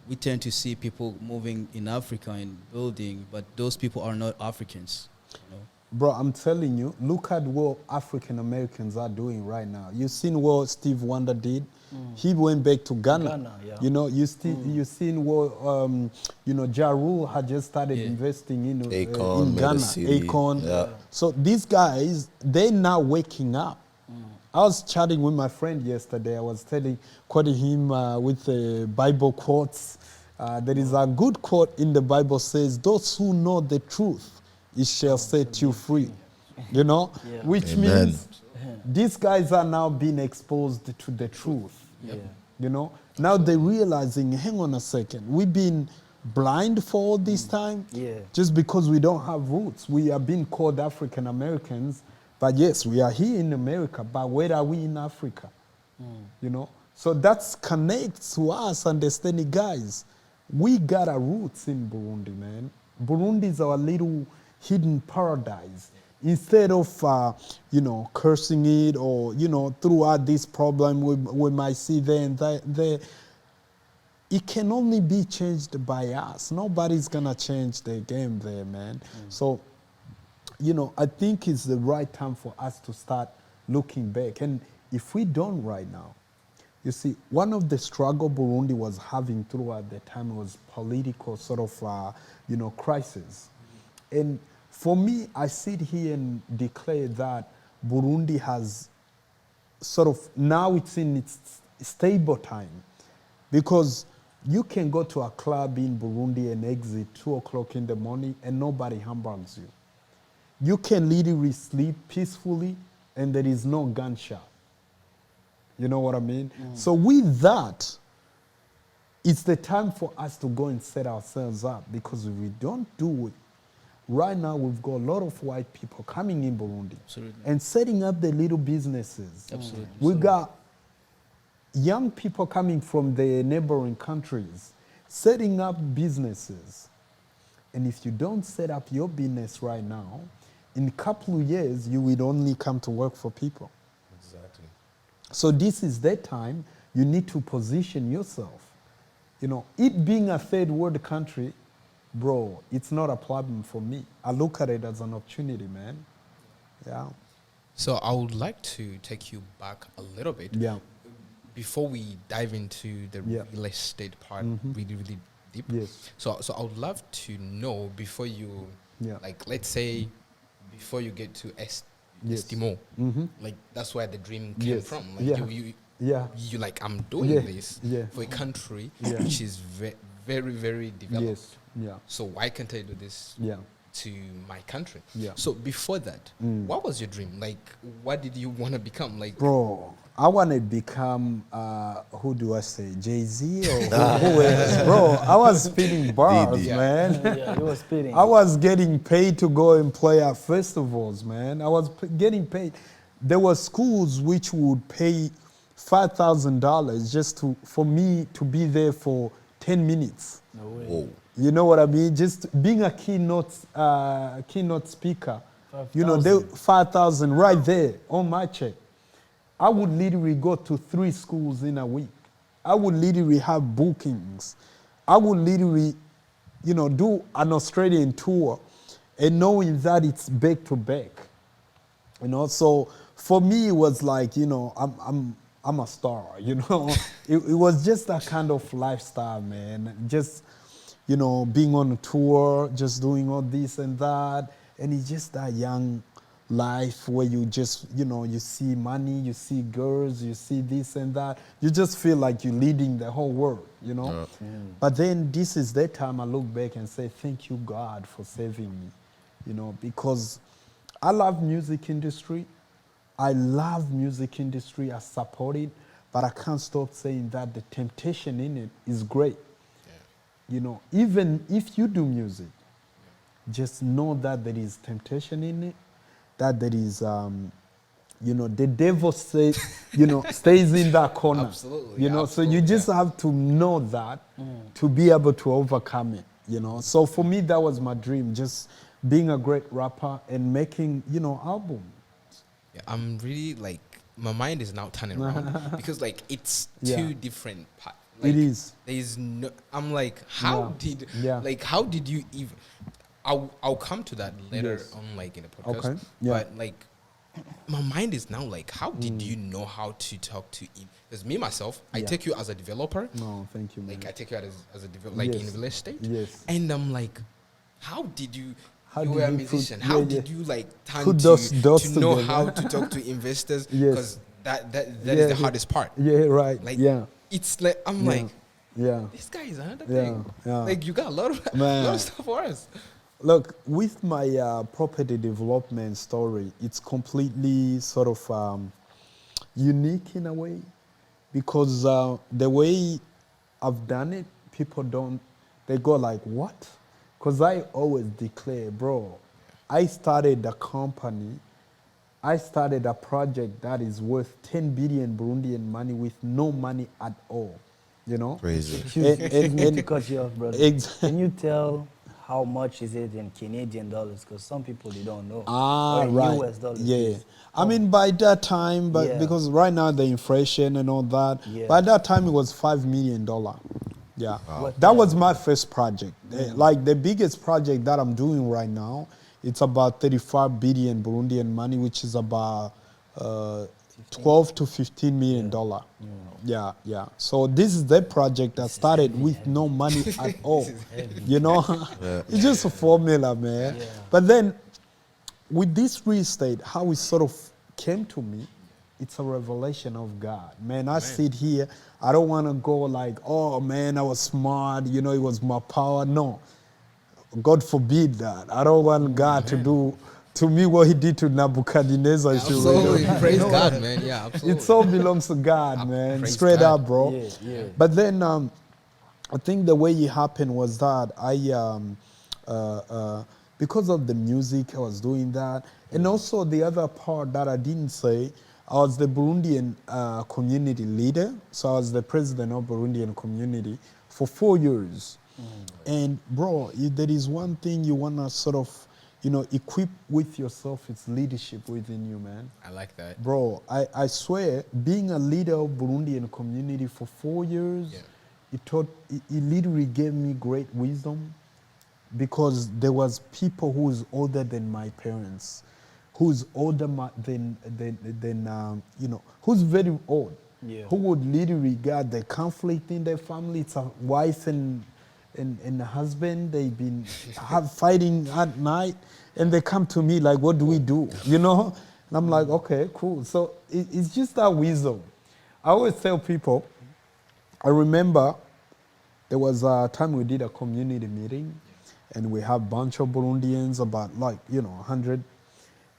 Speaker 5: we tend to see people moving in Africa and building, but those people are not Africans.
Speaker 2: Bro, I'm telling you, look at what African Americans are doing right now. You've seen what Steve Wonder did. He went back to Ghana. You seen what Ja Rule had just started investing in Ghana. Akon.
Speaker 3: Yeah.
Speaker 2: So these guys, they're now waking up. I was chatting with my friend yesterday. I was quoting him with the Bible quotes. There is a good quote in the Bible says, "Those who know the truth, it shall set you free." Which
Speaker 3: Amen.
Speaker 2: means these guys are now being exposed to the truth. Now they're realizing, hang on a second, we've been blind for all this time just because we don't have roots. We are being called African Americans, but yes, we are here in America, but where are we in Africa? So that connects to us understanding, guys, we got our roots in Burundi, man. Burundi is our little hidden paradise. Instead of, cursing it or, throughout this problem we might see there and there, it can only be changed by us. Nobody's going to change the game there, man. So, I think it's the right time for us to start looking back. And if we don't right now, you see, one of the struggle Burundi was having throughout the time was political sort of, crisis. And for me, I sit here and declare that Burundi has sort of, now it's in its stable time. Because you can go to a club in Burundi and exit 2 o'clock in the morning and nobody hamburgs you. You can literally sleep peacefully and there is no gunshot. You know what I mean? So with that, it's the time for us to go and set ourselves up, because if we don't do it, right now we've got a lot of white people coming in Burundi and setting up their little businesses. We've got young people coming from the neighboring countries setting up businesses. And if you don't set up your business right now, in a couple of years, you will only come to work for people.
Speaker 3: Exactly.
Speaker 2: So this is that time you need to position yourself. It being a third world country, bro, it's not a problem for me. I look at it as an opportunity, man. Yeah.
Speaker 1: So I would like to take you back a little bit.
Speaker 2: Yeah.
Speaker 1: Before we dive into the
Speaker 2: Yeah.
Speaker 1: real estate part really, really deep.
Speaker 2: Yes.
Speaker 1: So I would love to know before you,
Speaker 2: Yeah.
Speaker 1: like, let's say, before you get to
Speaker 2: Yes.
Speaker 1: Estimo, like, that's where the dream came
Speaker 2: Yes.
Speaker 1: from. Like,
Speaker 2: Yeah.
Speaker 1: you like, I'm doing
Speaker 2: Yeah.
Speaker 1: this
Speaker 2: Yeah.
Speaker 1: for a country
Speaker 2: Yeah.
Speaker 1: which is very, very developed.
Speaker 2: Yes. Yeah.
Speaker 1: So why can't I do this
Speaker 2: Yeah.
Speaker 1: to my country?
Speaker 2: Yeah.
Speaker 1: So before that, what was your dream? Like, what did you want to become? Like,
Speaker 2: Bro, I want to become, who do I say, Jay-Z or who else? Bro, I was spinning bars,
Speaker 3: Didi.
Speaker 2: man.
Speaker 4: Yeah, you were spitting.
Speaker 2: I was getting paid to go and play at festivals, man. I was getting paid. There were schools which would pay $5,000 just for me to be there for 10 minutes.
Speaker 4: No way.
Speaker 3: Whoa.
Speaker 2: You know what I mean? Just being a keynote speaker. You know, 5,000 right there on my check. I would literally go to 3 schools in a week. I would literally have bookings. I would literally, you know, do an Australian tour and knowing that it's back to back. You know, so for me it was like, you know, I'm a star, you know. It was just that kind of lifestyle, man. Just, you know, being on a tour, just doing all this and that. And it's just that young life where you just, you know, you see money, you see girls, you see this and that. You just feel like you're leading the whole world, you know. But then this is that time I look back and say, thank you, God, for saving me, you know, because I love music industry. I love music industry. I support it, but I can't stop saying that the temptation in it is great. You know, even if you do music, just know that there is temptation in it, that there is, you know, the devil stays in that corner.
Speaker 1: Absolutely,
Speaker 2: You know,
Speaker 1: absolutely,
Speaker 2: so you just have to know that to be able to overcome it, you know. So for me, that was my dream, just being a great rapper and making, you know, albums.
Speaker 1: yeah, I'm really like, my mind is now turning around because like it's
Speaker 2: Yeah.
Speaker 1: two different parts. Like,
Speaker 2: It is.
Speaker 1: There is no. I'm like, how did you even? I'll come to that later
Speaker 2: Yes.
Speaker 1: on, like in the podcast.
Speaker 2: Okay, yeah.
Speaker 1: But like, my mind is now like, how did you know how to talk to? Because me myself, I
Speaker 2: Yeah.
Speaker 1: take you as a developer.
Speaker 2: No, thank you, man.
Speaker 1: Like I take you as a developer, like
Speaker 2: Yes.
Speaker 1: in real estate.
Speaker 2: Yes.
Speaker 1: And I'm like, how did you?
Speaker 2: How
Speaker 1: You
Speaker 2: did
Speaker 1: were a
Speaker 2: you
Speaker 1: musician.
Speaker 2: put-
Speaker 1: How
Speaker 2: yeah,
Speaker 1: did
Speaker 2: yeah.
Speaker 1: you like turn
Speaker 2: Put those dots
Speaker 1: to know
Speaker 2: together.
Speaker 1: how to talk to investors?
Speaker 2: Yes.
Speaker 1: Because that is
Speaker 2: Yeah,
Speaker 1: the
Speaker 2: yeah.
Speaker 1: hardest part.
Speaker 2: Yeah, right.
Speaker 1: Like
Speaker 2: yeah.
Speaker 1: it's like I'm
Speaker 2: Yeah.
Speaker 1: like,
Speaker 2: Yeah.
Speaker 1: this guy is another
Speaker 2: Yeah,
Speaker 1: thing.
Speaker 2: yeah.
Speaker 1: Like you got a lot of
Speaker 2: Man.
Speaker 1: stuff for us.
Speaker 2: Look, with my property development story, it's completely sort of unique in a way because the way I've done it, people they go like, what? Because I always declare, bro, I started a company, I started a project that is worth 10 billion Burundian money with no money at all, you know?
Speaker 3: Crazy.
Speaker 4: To cut you off, brother.
Speaker 2: Exactly.
Speaker 4: Can you tell how much is it in Canadian dollars? Because some people they don't know.
Speaker 2: Ah,
Speaker 4: Or in
Speaker 2: right.
Speaker 4: US dollars.
Speaker 2: Yeah.
Speaker 4: please.
Speaker 2: I mean, by that time, but
Speaker 4: Yeah.
Speaker 2: because right now the inflation and all that,
Speaker 4: Yeah.
Speaker 2: by that time it was $5 million. Yeah.
Speaker 4: What
Speaker 2: That
Speaker 4: the-
Speaker 2: was my first project. Like the biggest project that I'm doing right now, it's about 35 billion Burundian money, which is about 12 to 15 million dollar. Yeah, yeah. So this is the project that started with no money at all. You know, it's just a formula, man.
Speaker 4: Yeah.
Speaker 2: But then with this real estate, how it sort of came to me, it's a revelation of God. Man, I sit here, I don't want to go like, oh man, I was smart, you know, it was my power. No, God forbid that. I don't want God to do to me what he did to Nebuchadnezzar.
Speaker 1: Absolutely, praise God, man. Yeah, absolutely.
Speaker 2: It all belongs to God, man.
Speaker 1: Praise
Speaker 2: Straight
Speaker 1: God.
Speaker 2: up, bro.
Speaker 4: Yeah, yeah.
Speaker 2: But then I think the way it happened was that I, because of the music, I was doing that. And also the other part that I didn't say, I was the Burundian community leader. So I was the president of Burundian community for 4 years. And bro, there is one thing you want to sort of, you know, equip with yourself, it's leadership within you, man.
Speaker 1: I like that.
Speaker 2: Bro, I swear, being a leader of Burundian community for 4 years,
Speaker 1: Yeah.
Speaker 2: it literally gave me great wisdom. because there was people who's older than my parents, who's older than who's very old, who would literally regard the conflict in their family. It's a wife and a husband. They've been fighting at night, and they come to me like, "What do we do?" You know, and I'm like, "Okay, cool." So it's just that wisdom. I always tell people. I remember there was a time we did a community meeting, and we have a bunch of Burundians, about 100.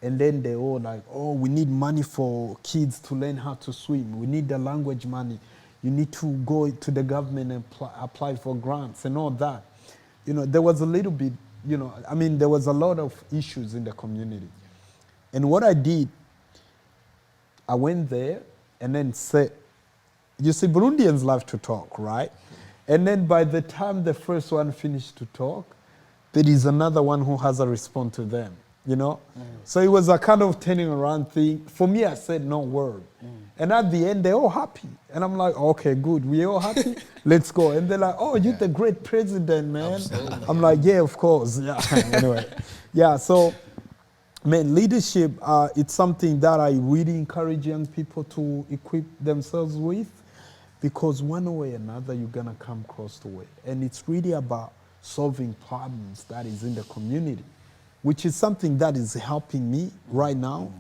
Speaker 2: And then they all like, oh, we need money for kids to learn how to swim. We need the language money. You need to go to the government and apply for grants and all that. There was a little bit, there was a lot of issues in the community. And what I did, I went there and then said, you see, Burundians love to talk, right? And then by the time the first one finished to talk, there is another one who has a response to them, So it was a kind of turning around thing. For me, I said no word. And at the end, they're all happy. And I'm like, okay, good. We're all happy? Let's go. And they're like, oh, you're the great president, man. Absolutely. I'm like, yeah, of course. Yeah. Anyway. Yeah, so, man, leadership, it's something that I really encourage young people to equip themselves with, because one way or another, you're going to come across the way. And it's really about solving problems that is in the community, which is something that is helping me right now,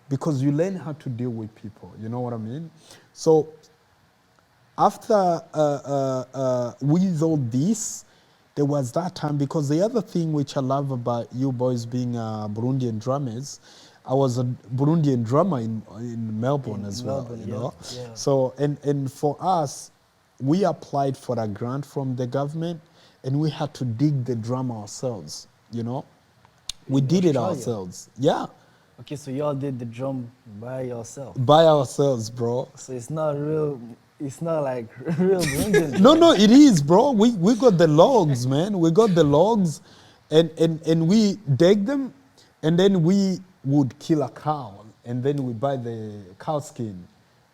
Speaker 2: because you learn how to deal with people. You know what I mean? So after with all this, there was that time, because the other thing which I love about you boys being Burundian drummers, I was a Burundian drummer in Melbourne as well, you know? Yeah. So, and for us, we applied for a grant from the government, and we had to dig the drum ourselves, We did it ourselves. Yeah.
Speaker 4: Okay, so y'all did the drum by yourself?
Speaker 2: By ourselves, bro.
Speaker 4: So it's not like real Burundian.
Speaker 2: No, it is, bro. We got the logs, man. We got the logs, and we dig them, and then we would kill a cow, and then we buy the cow skin.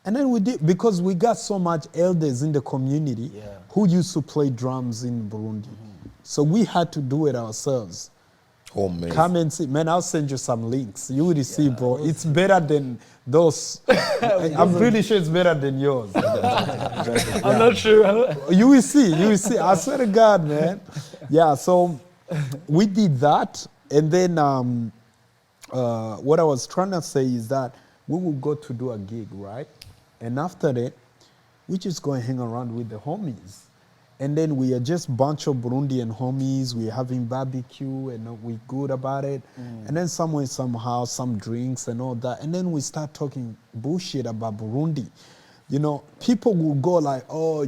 Speaker 2: And then we did, because we got so much elders in the community who used to play drums in Burundi. So we had to do it ourselves.
Speaker 3: Oh, man.
Speaker 2: Come and see. Man, I'll send you some links. You will see, bro. It's better than those. I'm pretty sure it's better than yours.
Speaker 4: I'm not sure.
Speaker 2: You will see. I swear to God, man. Yeah, so we did that. And then what I was trying to say is that we will go to do a gig, right? And after that, we just go and hang around with the homies. And then we are just a bunch of Burundian homies. We're having barbecue and we're good about it. And then somewhere, somehow, some drinks and all that. And then we start talking bullshit about Burundi. People will go like, oh,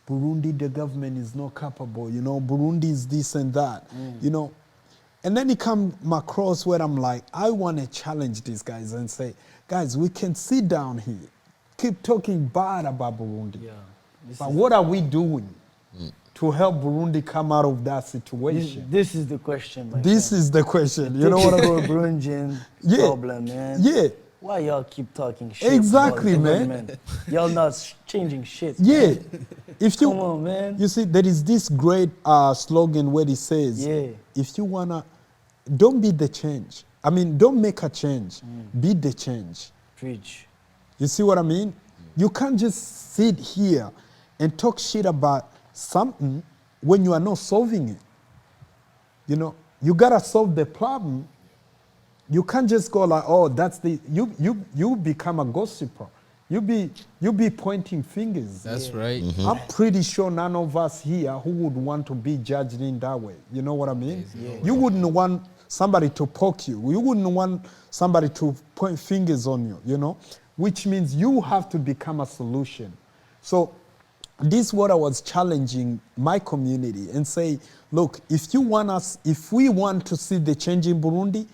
Speaker 2: Burundi, the government is not capable. Burundi is this and that. And then it come across where I'm like, I want to challenge these guys and say, guys, we can sit down here, keep talking bad about Burundi. Yeah. But what are we doing to help Burundi come out of that situation?
Speaker 4: This is the question,
Speaker 2: This is the question. You know what I mean?
Speaker 4: Burundian problem, man.
Speaker 2: Yeah.
Speaker 4: Why y'all keep talking shit?
Speaker 2: Exactly, man.
Speaker 4: Y'all not changing shit.
Speaker 2: Yeah.
Speaker 4: Come on, man.
Speaker 2: You see, there is this great slogan where it says, if you wanna, don't be the change. Don't make a change. Be the change.
Speaker 4: Preach.
Speaker 2: You see what I mean? You can't just sit here and talk shit about something when you are not solving it. You gotta solve the problem. You can't just go like, oh, that's the you become a gossiper. You be pointing fingers.
Speaker 1: That's right.
Speaker 2: I'm pretty sure none of us here who would want to be judged in that way. You know what I mean? You wouldn't want somebody to poke you. You wouldn't want somebody to point fingers on you, which means you have to become a solution. So this is what I was challenging my community and say, look, if we want to see the change in Burundi,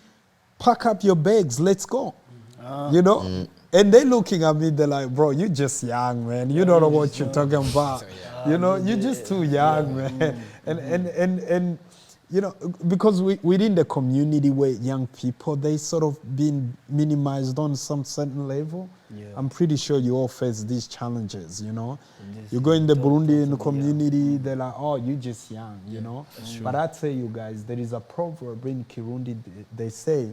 Speaker 2: pack up your bags, let's go. And they're looking at me, they're like, bro, you're just young, man. You don't know what you're talking about. You're just too young, man. And you know, because within the community where young people, they sort of been minimized on some certain level.
Speaker 4: Yeah.
Speaker 2: I'm pretty sure you all face these challenges, you know.
Speaker 4: This
Speaker 2: You go in the Burundian
Speaker 4: totally,
Speaker 2: community, they're like, oh, you're just young, you know.
Speaker 5: true.
Speaker 2: But I tell you guys, there is a proverb in Kirundi, they say,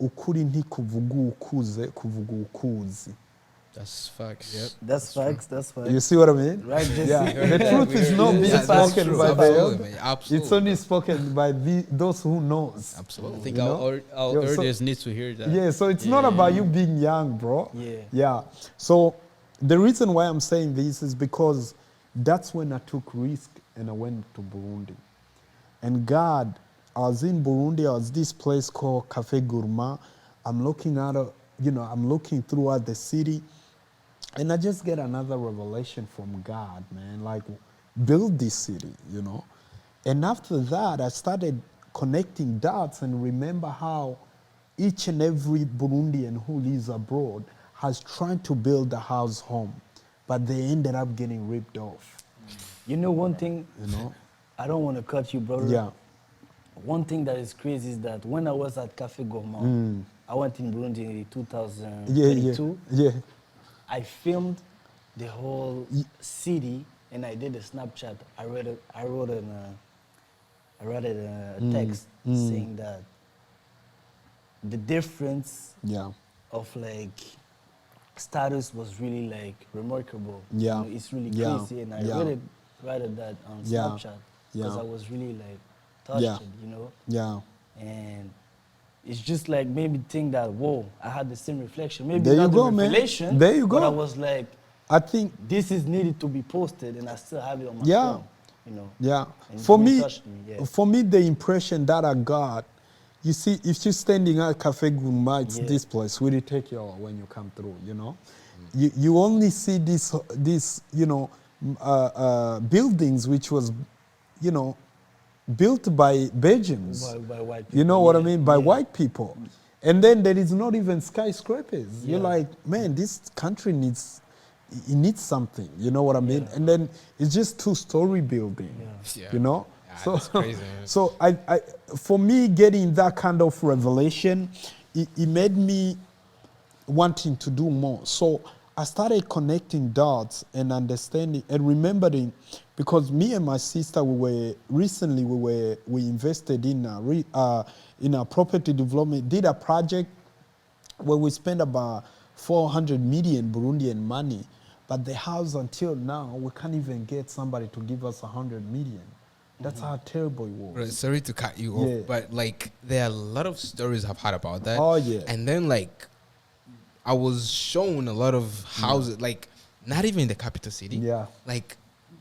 Speaker 2: ukuri ntikuvuga ukuze, kuvuga ukuzi.
Speaker 5: That's facts.
Speaker 1: Yep.
Speaker 4: That's facts. That's facts.
Speaker 2: You see what I mean?
Speaker 4: Right, Jesse?
Speaker 2: Yeah. The truth is not being
Speaker 1: that's
Speaker 2: spoken
Speaker 1: true.
Speaker 2: by the
Speaker 1: Absolutely,
Speaker 2: elder.
Speaker 1: man. Absolutely.
Speaker 2: It's only spoken by those who knows.
Speaker 5: I
Speaker 1: Absolutely.
Speaker 5: think
Speaker 2: You
Speaker 5: our,
Speaker 2: know?
Speaker 5: our
Speaker 2: Yo, so-
Speaker 5: elders need to hear that.
Speaker 2: Yeah, so it's not about you being young, bro.
Speaker 4: Yeah.
Speaker 2: Yeah. So the reason why I'm saying this is because that's when I took risk and I went to Burundi. And God, I was in Burundi, I was this place called Cafe Gourmand. I'm looking at I'm looking throughout the city, and I just get another revelation from God, man. Like, build this city, you know. And after that, I started connecting dots and remember how each and every Burundian who lives abroad has tried to build a house home, but they ended up getting ripped off,
Speaker 4: You know one thing,
Speaker 2: you know.
Speaker 4: I don't want to cut you, brother.
Speaker 2: Yeah.
Speaker 4: One thing that is crazy is that when I was at Cafe Gourmand, I went in Burundi in 2022.
Speaker 2: Yeah.
Speaker 4: I filmed the whole city and I did a Snapchat. I wrote a text saying that the difference
Speaker 2: Yeah.
Speaker 4: of like status was really like remarkable.
Speaker 2: Yeah.
Speaker 4: You know, it's really
Speaker 2: Yeah.
Speaker 4: crazy, and I
Speaker 2: Yeah.
Speaker 4: wrote that on
Speaker 2: Yeah.
Speaker 4: Snapchat because
Speaker 2: Yeah.
Speaker 4: I was really like touched
Speaker 2: Yeah.
Speaker 4: it, you know.
Speaker 2: Yeah.
Speaker 4: And it's just like made me think that whoa, I had the same reflection. Maybe
Speaker 2: There you
Speaker 4: not
Speaker 2: go,
Speaker 4: the
Speaker 2: man.
Speaker 4: revelation,
Speaker 2: There you
Speaker 4: but
Speaker 2: go.
Speaker 4: I was like,
Speaker 2: I think,
Speaker 4: this is needed to be posted, and I still have it on my
Speaker 2: Yeah.
Speaker 4: phone. You know.
Speaker 2: yeah.
Speaker 4: And it
Speaker 2: For
Speaker 4: really
Speaker 2: me,
Speaker 4: touched me, yeah.
Speaker 2: for me, the impression that I got, you see, if you're standing at Cafe Gourmand, it's
Speaker 4: Yeah.
Speaker 2: this place. We take you all when you come through, you know. You only see this buildings which was, you know, built by Belgians.
Speaker 4: By white
Speaker 2: You know
Speaker 4: people,
Speaker 2: what I
Speaker 4: yeah.
Speaker 2: mean? By
Speaker 4: Yeah.
Speaker 2: white people. And then there is not even skyscrapers. You're
Speaker 4: Yeah.
Speaker 2: like, man, this country needs something. You know what I mean?
Speaker 4: Yeah.
Speaker 2: And then it's just 2-story building.
Speaker 1: Yeah.
Speaker 2: You know?
Speaker 1: Yeah, that's crazy, man.
Speaker 2: So for me, getting that kind of revelation, it made me wanting to do more. So I started connecting dots and understanding and remembering, because me and my sister, we invested in a property development, did a project where we spent about 400 million Burundian money, but the house until now, we can't even get somebody to give us 100 million. That's how terrible it was.
Speaker 1: Bro, sorry to cut you off,
Speaker 2: Yeah.
Speaker 1: but like there are a lot of stories I've heard about that.
Speaker 2: Oh, yeah.
Speaker 1: And then like I was shown a lot of houses, like not even in the capital city.
Speaker 2: Yeah.
Speaker 1: Like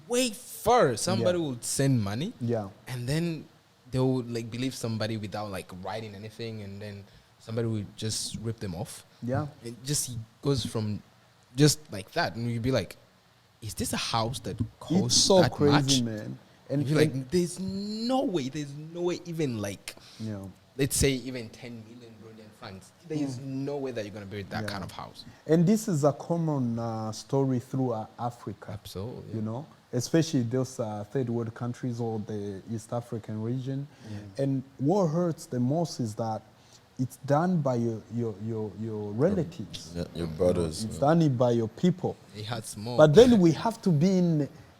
Speaker 1: way far. Somebody
Speaker 2: Yeah.
Speaker 1: would send money.
Speaker 2: Yeah.
Speaker 1: And then they would like believe somebody without like writing anything, and then somebody would just rip them off.
Speaker 2: Yeah.
Speaker 1: It just goes from just like that, and you'd be like, is this a house that costs
Speaker 2: It's so
Speaker 1: that
Speaker 2: crazy,
Speaker 1: much?
Speaker 2: man.
Speaker 1: And you're like, there's no way even like,
Speaker 2: you know.
Speaker 1: let's say even 10 million Burundian francs. There is no way that you're going to build that
Speaker 2: Yeah.
Speaker 1: kind of house.
Speaker 2: And this is a common story throughout Africa.
Speaker 1: Absolutely.
Speaker 2: You know, especially those third world countries or the East African region. And what hurts the most is that it's done by your relatives.
Speaker 3: Yeah, your brothers.
Speaker 2: It's done by your people.
Speaker 1: It hurts more.
Speaker 2: But then we have to be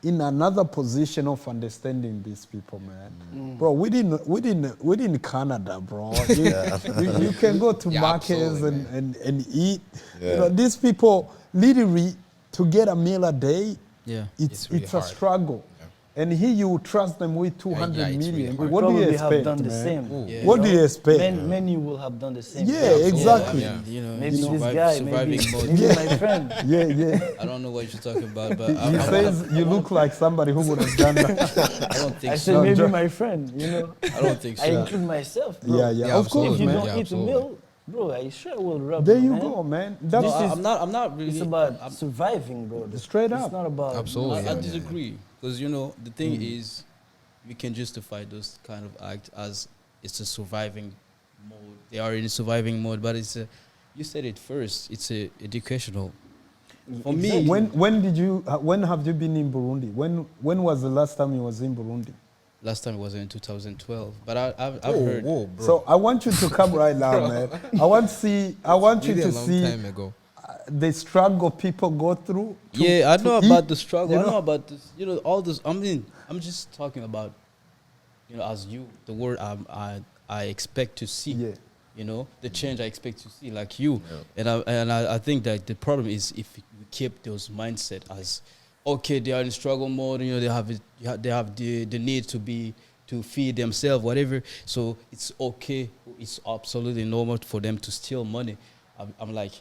Speaker 2: in another position of understanding these people, man. Bro, we didn't Canada, bro. You can go to
Speaker 1: Yeah,
Speaker 2: markets
Speaker 1: absolutely,
Speaker 2: and eat.
Speaker 3: Yeah.
Speaker 2: You know, these people literally to get a meal a day,
Speaker 5: Yeah.
Speaker 2: it's
Speaker 1: really
Speaker 2: a
Speaker 1: hard.
Speaker 2: struggle. And here you trust them with 200
Speaker 1: yeah, it's really
Speaker 2: million.
Speaker 1: hard.
Speaker 2: What do you
Speaker 4: Probably
Speaker 2: expect,
Speaker 4: have done the
Speaker 2: man?
Speaker 4: same.
Speaker 5: Yeah.
Speaker 2: What do you expect?
Speaker 4: Many will have done the same.
Speaker 2: Yeah, exactly.
Speaker 1: Yeah.
Speaker 5: You know,
Speaker 4: Maybe
Speaker 5: survive-
Speaker 4: this guy,
Speaker 5: surviving
Speaker 4: maybe,
Speaker 5: mode.
Speaker 4: maybe my friend.
Speaker 2: Yeah, yeah.
Speaker 5: I don't know what you're talking about, but
Speaker 2: He says you look like somebody who would have done that.
Speaker 5: I don't think
Speaker 4: I
Speaker 5: so.
Speaker 4: said maybe
Speaker 2: just-
Speaker 4: my friend, you know.
Speaker 5: I don't think so.
Speaker 4: I include myself, bro.
Speaker 2: Yeah, yeah,
Speaker 1: Yeah,
Speaker 2: of course,
Speaker 4: If you
Speaker 1: man.
Speaker 4: don't
Speaker 1: Yeah,
Speaker 4: eat
Speaker 1: absolutely.
Speaker 4: a meal, bro, I sure will rub
Speaker 2: There
Speaker 4: you,
Speaker 2: you
Speaker 4: man.
Speaker 2: go, man.
Speaker 5: No,
Speaker 2: That's
Speaker 5: I'm not really.
Speaker 4: It's about surviving, bro.
Speaker 2: Straight
Speaker 4: It's
Speaker 2: up.
Speaker 4: not about
Speaker 1: Absolutely.
Speaker 5: I
Speaker 1: Yeah,
Speaker 5: disagree because you know the thing is, we can justify those kind of acts as it's a surviving mode. They are in a surviving mode, but it's a. You said it first. It's a educational. For me,
Speaker 4: Exactly.
Speaker 2: when have you been in Burundi? When was the last time you was in Burundi?
Speaker 5: Last time it was in 2012, but I've
Speaker 1: Whoa,
Speaker 5: heard.
Speaker 1: whoa, bro.
Speaker 2: So I want you to come right now, man. I want you
Speaker 1: Really
Speaker 2: to
Speaker 1: a long
Speaker 2: see
Speaker 1: time ago.
Speaker 2: the struggle people go through.
Speaker 5: Yeah, I know
Speaker 2: to
Speaker 5: about
Speaker 2: eat,
Speaker 5: the struggle.
Speaker 2: you
Speaker 5: I know
Speaker 2: know?
Speaker 5: about this. You know, all this. I mean, I'm just talking about, you know, as you, the word I expect to see.
Speaker 2: Yeah.
Speaker 5: You know, the change I expect to see, like you. And I think that the problem is if we keep those mindset as, okay, they are in struggle mode. You know, they have the need to feed themselves, whatever. So it's okay. It's absolutely normal for them to steal money. I'm like,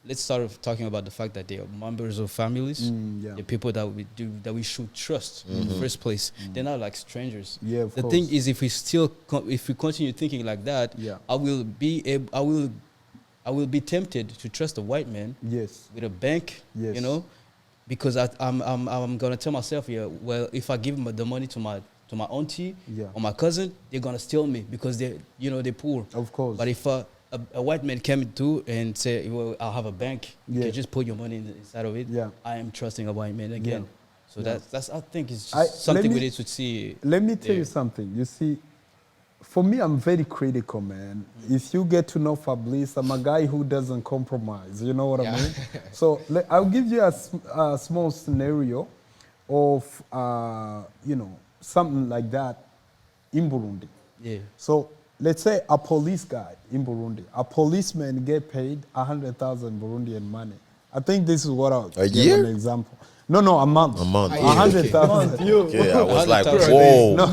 Speaker 5: let's start with talking about the fact that they are members of families, the people that we should trust in the first place. They're not like strangers.
Speaker 2: Yeah, of
Speaker 5: the
Speaker 2: course.
Speaker 5: thing is, if we continue thinking like that, I will be tempted to trust a white man
Speaker 2: Yes.
Speaker 5: with a bank,
Speaker 2: Yes.
Speaker 5: you know, because I'm gonna tell myself, well, if I give the money to my auntie or my cousin, they're gonna steal me because they're poor.
Speaker 2: Of course.
Speaker 5: But if a white man came to and say, well, I'll have a bank, you
Speaker 2: Yeah.
Speaker 5: can just put your money inside of it.
Speaker 2: Yeah.
Speaker 5: I am trusting a white man again.
Speaker 2: Yeah.
Speaker 5: So
Speaker 2: Yeah.
Speaker 5: that's I think it's
Speaker 2: I-
Speaker 5: just something
Speaker 2: let
Speaker 5: we
Speaker 2: me-
Speaker 5: need to see.
Speaker 2: Let me tell you
Speaker 5: there.
Speaker 2: something. You see, for me, I'm very critical, man. If you get to know Fablice, I'm a guy who doesn't compromise. You know what I mean? So I'll give you a small scenario of, something like that in Burundi.
Speaker 5: Yeah.
Speaker 2: So let's say a police guy in Burundi, a policeman get paid 100,000 Burundian money. I think this is what I'll give
Speaker 3: year?
Speaker 2: an example. No, a month.
Speaker 3: A month.
Speaker 2: 100,000.
Speaker 3: Okay, I was like,
Speaker 5: 100,000.
Speaker 3: whoa.
Speaker 2: No,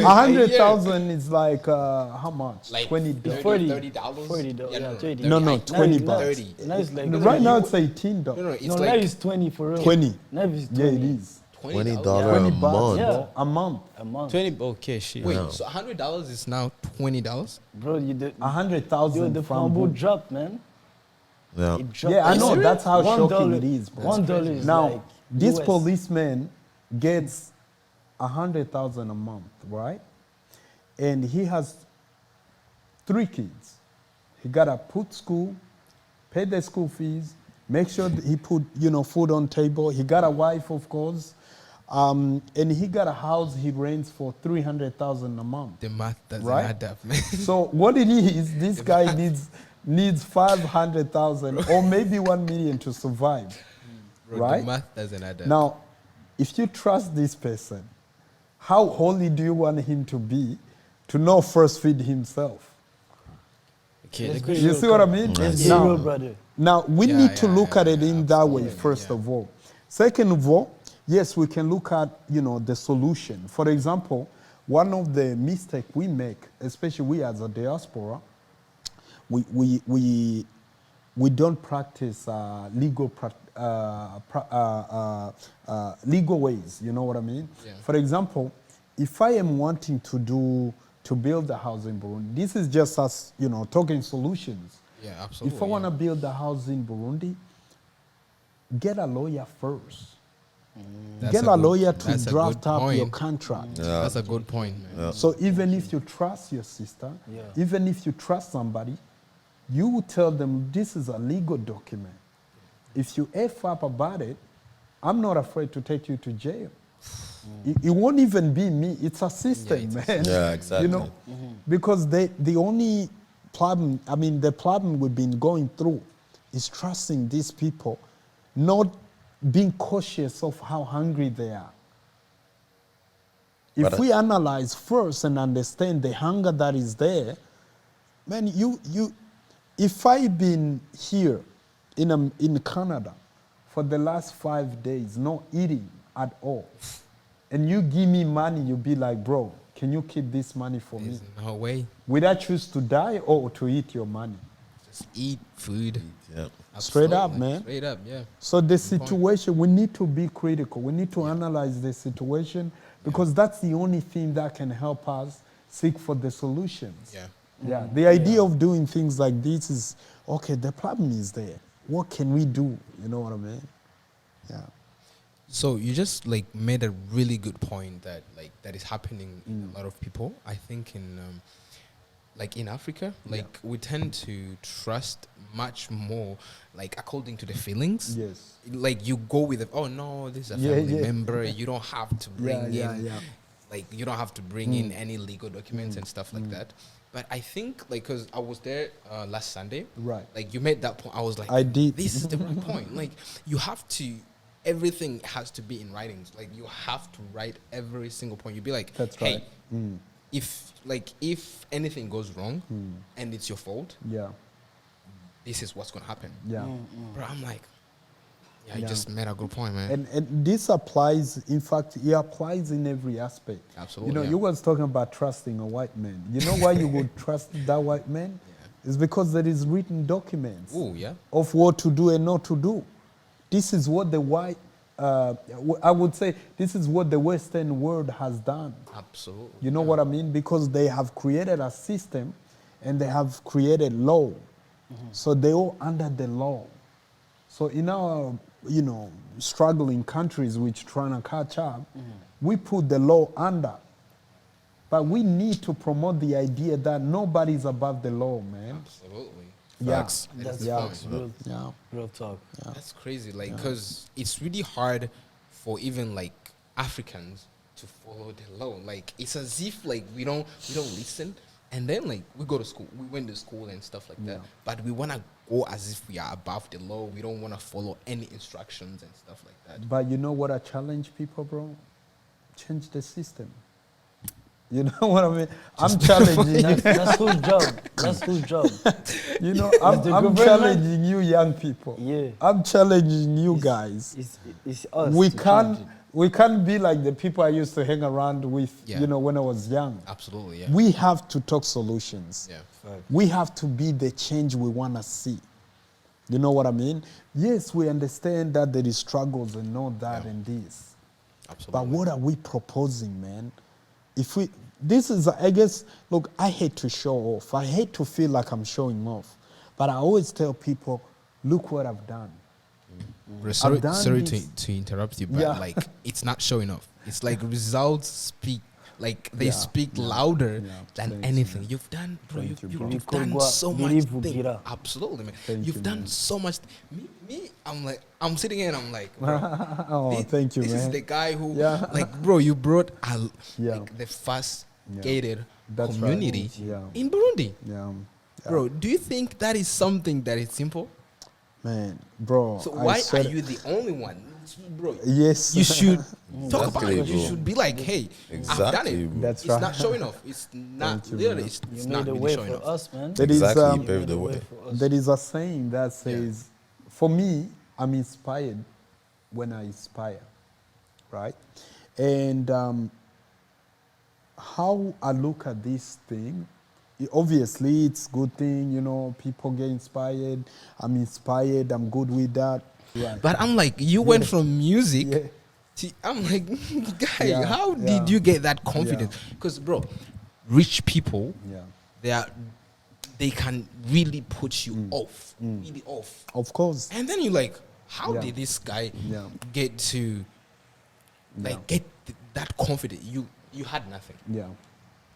Speaker 2: 100,000 is like how much?
Speaker 1: Like
Speaker 2: $20.
Speaker 1: $30.
Speaker 4: $40.
Speaker 1: Yeah,
Speaker 4: Yeah,
Speaker 1: no,
Speaker 4: 30.
Speaker 2: No,
Speaker 1: like
Speaker 2: 20
Speaker 4: now
Speaker 2: bucks.
Speaker 1: 30.
Speaker 4: Now it's like
Speaker 2: Right now it's $18.
Speaker 1: No, it's
Speaker 4: no, now
Speaker 1: like
Speaker 4: it's 20 for real.
Speaker 2: 20.
Speaker 4: Now it's 20.
Speaker 2: Yeah, it is.
Speaker 3: $20
Speaker 2: $20
Speaker 3: a
Speaker 2: bucks,
Speaker 3: month.
Speaker 4: Yeah.
Speaker 2: bro. A month.
Speaker 4: A month.
Speaker 5: 20. Okay, shit.
Speaker 1: Wait,
Speaker 3: No.
Speaker 1: so $100 is now $20?
Speaker 4: Bro, you did.
Speaker 2: 100,000
Speaker 4: The
Speaker 2: from
Speaker 4: flambeau
Speaker 2: Burundi.
Speaker 4: dropped, man.
Speaker 3: Yeah.
Speaker 4: It dropped.
Speaker 2: Yeah, I know.
Speaker 1: serious?
Speaker 2: That's how shocking
Speaker 4: $1
Speaker 2: it is, bro.
Speaker 4: $1 is
Speaker 2: Now,
Speaker 4: like
Speaker 2: this
Speaker 4: US.
Speaker 2: policeman gets 100,000 a month, right? And he has 3 kids. He gotta put school, pay the school fees, make sure that he put food on table. He got a wife, of course, and he got a house he rents for 300,000 a month.
Speaker 1: The math doesn't
Speaker 2: Right?
Speaker 1: add up, man.
Speaker 2: So what it is, this guy needs 500,000 or maybe 1 million to survive.
Speaker 1: Bro,
Speaker 2: Right?
Speaker 1: The math doesn't add up.
Speaker 2: Now, if you trust this person, how holy do you want him to be to not first feed himself?
Speaker 5: Okay,
Speaker 4: Let's
Speaker 5: the
Speaker 4: be
Speaker 2: You
Speaker 4: real,
Speaker 2: see what I mean?
Speaker 4: Let's be
Speaker 2: Now,
Speaker 4: real, brother.
Speaker 2: now we
Speaker 1: Yeah,
Speaker 2: need to
Speaker 1: yeah,
Speaker 2: look
Speaker 1: yeah,
Speaker 2: at it
Speaker 1: yeah,
Speaker 2: in that way,
Speaker 1: absolutely,
Speaker 2: first
Speaker 1: yeah.
Speaker 2: of all. Second of all, yes, we can look at the solution. For example, one of the mistakes we make, especially we as a diaspora, we don't practice legal ways. You know what I mean?
Speaker 1: Yeah.
Speaker 2: For example, if I am wanting to build a house in Burundi, this is just us, talking solutions.
Speaker 1: Yeah, absolutely.
Speaker 2: If I want to build a house in Burundi, get a lawyer first.
Speaker 1: That's
Speaker 2: Get
Speaker 1: a
Speaker 2: a
Speaker 1: good-
Speaker 2: lawyer to
Speaker 1: that's a
Speaker 2: draft
Speaker 1: good
Speaker 2: up your
Speaker 1: point.
Speaker 2: contract.
Speaker 1: That's a good point, man.
Speaker 2: So even if you trust your sister,
Speaker 4: Yeah.
Speaker 2: even if you trust somebody, you will tell them this is a legal document. If you F up about it, I'm not afraid to take you to jail. It won't even be me. It's a system,
Speaker 1: it's a
Speaker 2: man.
Speaker 3: Yeah, exactly.
Speaker 2: Because the only problem, the problem we've been going through is trusting these people, not being cautious of how hungry they are. If
Speaker 3: But
Speaker 2: we analyze first and understand the hunger that is there, man, if I've been here in Canada for the last 5 days, not eating at all, and you give me money, you'll be like, bro, can you keep this money for me?
Speaker 1: There's no way.
Speaker 2: Would I choose to die or to eat your money?
Speaker 1: Just eat food.
Speaker 3: Yeah.
Speaker 2: Straight up,
Speaker 1: Absolutely.
Speaker 2: man.
Speaker 1: Straight up, yeah.
Speaker 2: So the situation, we need to be critical. We need to analyze the situation because that's the only thing that can help us seek for the solutions.
Speaker 1: Yeah.
Speaker 2: Yeah. The idea of doing things like this is, okay, the problem is there. What can we do? You know what I mean? Yeah.
Speaker 1: So you just made a really good point that is happening in a lot of people. I think in Africa, we tend to trust much more according to the feelings.
Speaker 2: Yes.
Speaker 1: You go with it. Oh no, this is a
Speaker 2: Yeah,
Speaker 1: family
Speaker 2: yeah.
Speaker 1: member. You don't have to bring in. Like you don't have to bring in any legal documents and stuff like that. But I think like because I was there last Sunday,
Speaker 2: Right.
Speaker 1: like you made that point. I was like,
Speaker 2: I did.
Speaker 1: This is the right point. Like you have to. Everything has to be in writings. Like you have to write every single point. You'd be like,
Speaker 2: That's
Speaker 1: hey,
Speaker 2: right.
Speaker 1: if anything goes wrong and it's your fault,
Speaker 2: Yeah.
Speaker 1: this is what's gonna happen.
Speaker 2: Yeah.
Speaker 1: Bro, I'm like, you
Speaker 2: Yeah.
Speaker 1: just made a good point, man.
Speaker 2: And this applies, in fact, it applies in every aspect.
Speaker 1: Absolutely,
Speaker 2: You know,
Speaker 1: yeah.
Speaker 2: you was talking about trusting a white man. You know why you would trust that white man? It's because there is written documents
Speaker 1: Oh yeah.
Speaker 2: of what to do and not to do. This is what the white, I would say, this is what the Western world has done.
Speaker 1: Absolutely.
Speaker 2: You know what I mean? Because they have created a system and they have created law. So they all under the law. So in our, you know, struggling countries which trying to catch up, we put the law under. But we need to promote the idea that nobody's above the law, man.
Speaker 1: Absolutely.
Speaker 2: Yeah.
Speaker 3: Facts.
Speaker 1: That's the
Speaker 2: Yeah.
Speaker 1: point.
Speaker 2: Yeah.
Speaker 4: Real talk.
Speaker 1: That's crazy. Like, because it's really hard for even like Africans to follow the law. Like, it's as if like we don't listen. And then like we go to school, we went to school and stuff like that. But we want to go as if we are above the law. We don't want to follow any instructions and stuff like that.
Speaker 2: But you know what I challenge people, bro? Change the system. You know what I mean? I'm challenging you.
Speaker 4: That's whose job. That's whose job.
Speaker 2: You know,
Speaker 4: the
Speaker 2: I'm
Speaker 4: government.
Speaker 2: challenging you young people.
Speaker 4: Yeah.
Speaker 2: I'm challenging you guys.
Speaker 4: It's us.
Speaker 2: We
Speaker 4: to
Speaker 2: can't
Speaker 4: change it.
Speaker 2: we can't be like the people I used to hang around with,
Speaker 1: Yeah.
Speaker 2: you know, when I was young.
Speaker 1: Absolutely, yeah.
Speaker 2: We have to talk solutions.
Speaker 1: Yeah.
Speaker 2: We have to be the change we want to see. You know what I mean? Yes, we understand that there is struggles and all that and this.
Speaker 1: Absolutely.
Speaker 2: But what are we proposing, man? If we, this is, I guess, look, I hate to show off. I hate to feel like I'm showing off. But I always tell people, look what I've done.
Speaker 1: Bro, sorry
Speaker 2: done
Speaker 1: sorry
Speaker 2: this.
Speaker 1: to interrupt you, but
Speaker 2: Yeah.
Speaker 1: like it's not showing off. It's like results speak, like they
Speaker 2: Yeah.
Speaker 1: speak louder
Speaker 2: Yeah.
Speaker 1: than
Speaker 2: Thanks,
Speaker 1: anything.
Speaker 2: man.
Speaker 1: You've done, bro.
Speaker 2: Thank you, bro.
Speaker 1: You've done
Speaker 4: Bikorwa
Speaker 1: so much.
Speaker 4: biri
Speaker 1: Thing.
Speaker 4: vugira.
Speaker 1: Absolutely, man.
Speaker 2: Thank
Speaker 1: You've
Speaker 2: you,
Speaker 1: done
Speaker 2: man.
Speaker 1: so much. Me, I'm like, I'm sitting here and I'm like, bro,
Speaker 2: Oh, thank you,
Speaker 1: this
Speaker 2: man.
Speaker 1: is the guy who,
Speaker 2: Yeah.
Speaker 1: like, bro, you brought
Speaker 2: Yeah.
Speaker 1: like the first
Speaker 2: Yeah.
Speaker 1: gated
Speaker 2: That's right.
Speaker 1: community
Speaker 2: Yeah.
Speaker 1: in Burundi.
Speaker 2: Yeah.
Speaker 1: Bro, do you think that is something that is simple?
Speaker 2: Man, bro.
Speaker 1: So
Speaker 2: I
Speaker 1: why are
Speaker 2: said-
Speaker 1: you the only one, bro?
Speaker 2: Yes.
Speaker 1: You should talk about
Speaker 3: Exactly,
Speaker 1: it. You
Speaker 3: bro.
Speaker 1: should be like, hey, I've done
Speaker 3: Exactly,
Speaker 1: it.
Speaker 3: bro.
Speaker 2: That's
Speaker 1: It's
Speaker 2: right.
Speaker 1: not showing off. It's not
Speaker 2: Thank you,
Speaker 1: literally.
Speaker 2: man.
Speaker 1: It's
Speaker 4: You
Speaker 1: not
Speaker 4: made a
Speaker 1: really
Speaker 4: way
Speaker 1: showing
Speaker 4: for
Speaker 1: off.
Speaker 4: us, man.
Speaker 2: There is,
Speaker 3: Exactly,
Speaker 2: um,
Speaker 3: you paved the
Speaker 4: You made a
Speaker 3: way.
Speaker 4: for us.
Speaker 2: There is a saying that says, for me, I'm inspired when I inspire, right? And how I look at this thing, obviously it's good thing, you know, people get inspired. I'm inspired, I'm good with that. Right.
Speaker 1: But I'm like, you went from music
Speaker 2: Yeah.
Speaker 1: to, I'm like, guy,
Speaker 2: Yeah,
Speaker 1: how
Speaker 2: yeah.
Speaker 1: did you get that confidence? Because, bro, rich people,
Speaker 2: Yeah.
Speaker 1: they can really put you off, really off.
Speaker 2: Of course.
Speaker 1: And then you're like, how
Speaker 2: Yeah.
Speaker 1: did this guy
Speaker 2: Yeah.
Speaker 1: get to, like, get that confident? You had nothing.
Speaker 2: Yeah.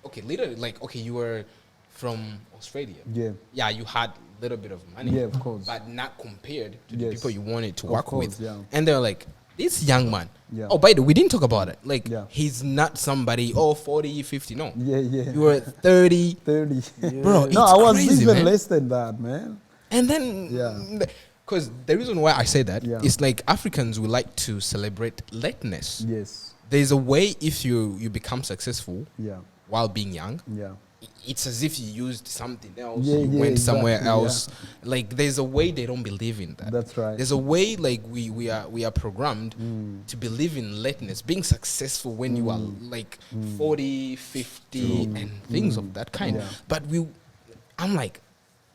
Speaker 1: Okay, literally, like, okay, you were from Australia.
Speaker 2: Yeah.
Speaker 1: Yeah, you had a little bit of money.
Speaker 2: Yeah, of course.
Speaker 1: But not compared to the
Speaker 2: Yes.
Speaker 1: people you wanted to
Speaker 2: Of
Speaker 1: work
Speaker 2: course,
Speaker 1: with.
Speaker 2: yeah.
Speaker 1: And they're like, this young man.
Speaker 2: Yeah.
Speaker 1: Oh, by the way, we didn't talk about it. Like,
Speaker 2: Yeah.
Speaker 1: he's not somebody, 40, 50. No.
Speaker 2: Yeah, yeah.
Speaker 1: You were 30.
Speaker 2: 30.
Speaker 1: Bro, it's
Speaker 2: No, I was
Speaker 1: crazy,
Speaker 2: even
Speaker 1: man.
Speaker 2: less than that, man.
Speaker 1: And then,
Speaker 2: Yeah.
Speaker 1: because the reason why I say that
Speaker 2: Yeah.
Speaker 1: is like Africans will like to celebrate lateness.
Speaker 2: Yes.
Speaker 1: There's a way if you become successful
Speaker 2: Yeah.
Speaker 1: while being young,
Speaker 2: Yeah.
Speaker 1: it's as if you used something else,
Speaker 2: Yeah,
Speaker 1: you
Speaker 2: yeah,
Speaker 1: went somewhere
Speaker 2: exactly,
Speaker 1: else. Like there's a way they don't believe in that.
Speaker 2: That's right.
Speaker 1: There's a way like we are programmed to believe in lateness, being successful when you are like 40, 50 and things of that kind.
Speaker 2: Yeah.
Speaker 1: But I'm like,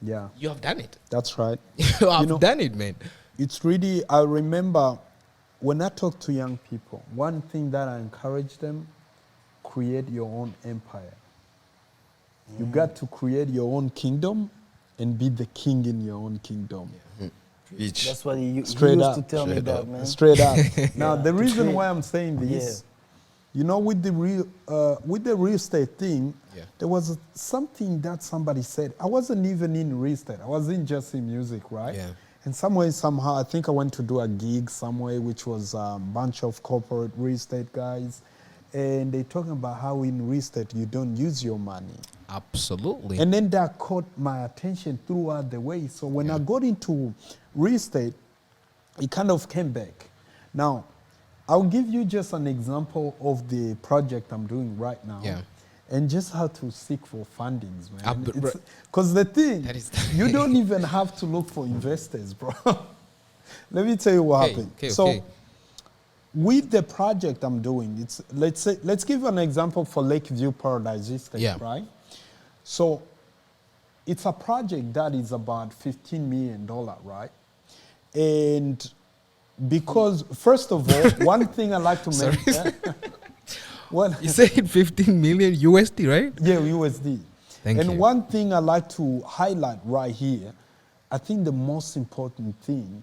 Speaker 2: Yeah.
Speaker 1: you have done it.
Speaker 2: That's right.
Speaker 1: You have
Speaker 2: know-
Speaker 1: done it, man.
Speaker 2: It's really, I remember when I talk to young people, one thing that I encourage them, create your own empire. You got to create your own kingdom and be the king in your own kingdom.
Speaker 3: Each.
Speaker 4: That's what he used
Speaker 2: Straight
Speaker 4: to
Speaker 2: up.
Speaker 4: tell me
Speaker 3: Straight
Speaker 4: that,
Speaker 3: up.
Speaker 4: man.
Speaker 2: Straight up. Now, the
Speaker 4: To
Speaker 2: reason
Speaker 4: create-
Speaker 2: why I'm saying this, you know, with the real estate thing,
Speaker 1: Yeah.
Speaker 2: there was something that somebody said. I wasn't even in real estate. I wasn't just in music, right?
Speaker 1: Yeah.
Speaker 2: And somehow, I think I went to do a gig somewhere, which was a bunch of corporate real estate guys. and they're talking about how in real estate you don't use your money.
Speaker 1: Absolutely.
Speaker 2: And then that caught my attention throughout the way. So when I got into real estate, it kind of came back. Now, I'll give you just an example of the project I'm doing right now.
Speaker 1: Yeah.
Speaker 2: And just how to seek for fundings, man.
Speaker 1: but
Speaker 2: Because the thing,
Speaker 1: That is-
Speaker 2: you don't even have to look for investors, bro. Let me tell you what happened. So, with the project I'm doing, it's let's give an example for Lakeview Paradise Estate, right? So, it's a project that is about $15 million, right? And because, first of all, one thing I like to mention.
Speaker 1: You said 15 million USD, right?
Speaker 2: Yeah, USD.
Speaker 1: Thank you.
Speaker 2: And one thing I like to highlight right here, I think the most important thing